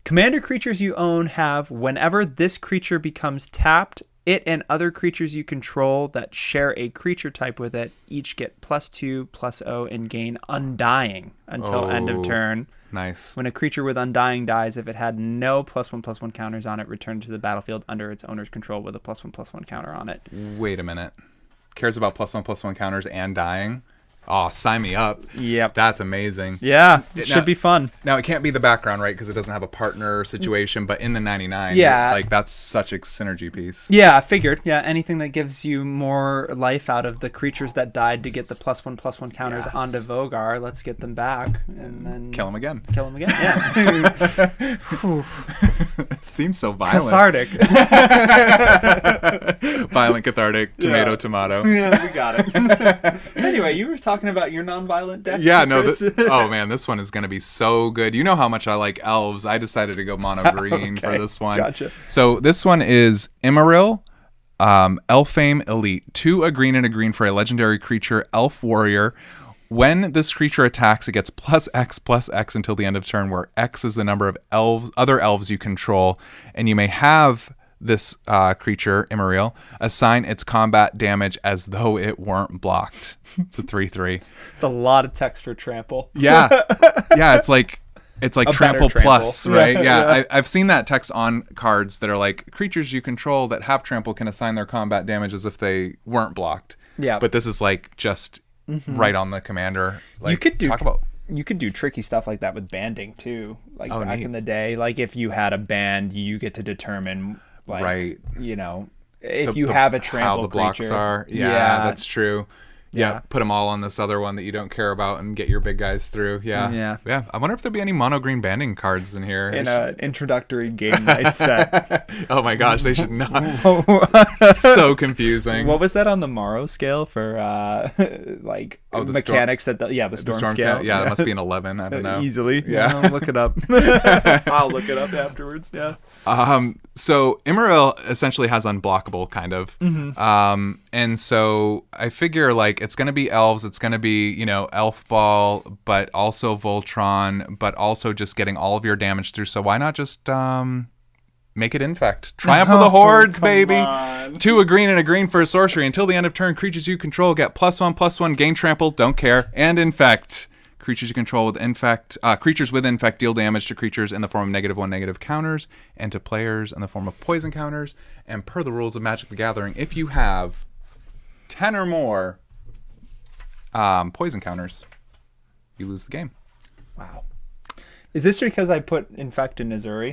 A: Commander creatures you own have, whenever this creature becomes tapped, it and other creatures you control that share a creature type with it each get +2/+0 and gain Undying until end of turn.
B: Nice.
A: When a creature with Undying dies, if it had no +1/+1 counters on it, return to the battlefield under its owner's control with a +1/+1 counter on it.
B: Wait a minute. Cares about +1/+1 counters and dying? Oh, sign me up.
A: Yep.
B: That's amazing.
A: Yeah, it should be fun.
B: Now, it can't be the background, right? Because it doesn't have a partner situation, but in the 99, like that's such a synergy piece.
A: Yeah, I figured. Yeah, anything that gives you more life out of the creatures that died to get the +1/+1 counters onto Vogar, let's get them back. And then
B: kill them again.
A: Yeah.
B: Seems so violent.
A: Cathartic.
B: Violent, cathartic, tomato.
A: Yeah, we got it. Anyway, you were talking about your non-violent deck.
B: Yeah, no.
A: Chris.
B: Oh man, this one is going to be so good. You know how much I like elves. I decided to go mono green for this one.
A: Gotcha.
B: So this one is Immaril, Elfame Elite. 2 a green and a green for a legendary creature, Elf Warrior. When this creature attacks, it gets +X until the end of turn, where X is the number of other elves you control, and you may have this creature, Immaril, assign its combat damage as though it weren't blocked. It's a 3/3.
A: It's a lot of text for trample.
B: Yeah, it's like trample plus, right? Yeah. I've seen that text on cards that are like, creatures you control that have trample can assign their combat damage as if they weren't blocked.
A: Yeah,
B: but this is like just right on the commander. Like,
A: you could do tricky stuff like that with banding too. Like back
B: neat.
A: in the day, like if you had a band, you get to determine, like,
B: right.
A: You know, if you have a trample
B: how the blocks
A: creature.
B: are. Yeah, that's true. Yeah,
A: Yeah.
B: put them all on this other one that you don't care about and get your big guys through. Yeah. I wonder if there'll be any mono green banding cards in here.
A: In an introductory game night set.
B: Oh my gosh, they should not. So confusing.
A: What was that on the Morrow scale for like
B: the
A: mechanics that the storm scale?
B: Yeah, that must be an 11. I don't know.
A: Easily.
B: Yeah.
A: I'll look it up. I'll look it up afterwards. Yeah.
B: So Immaril essentially has unblockable, kind of. And so I figure like it's going to be elves, it's going to be, you know, Elf Ball, but also Voltron, but also just getting all of your damage through. So why not just make it Infect? Triumph of the Hordes, baby.
A: On.
B: 2 a green and a green for a sorcery. Until the end of turn, creatures you control get +1/+1, gain trample, don't care, and Infect. Creatures you control with Infect, creatures with Infect deal damage to creatures in the form of -1/- counters, and to players in the form of poison counters. And per the rules of Magic the Gathering, if you have 10 or more poison counters, you lose the game.
A: Wow. Is this because I put Infect in Azuri?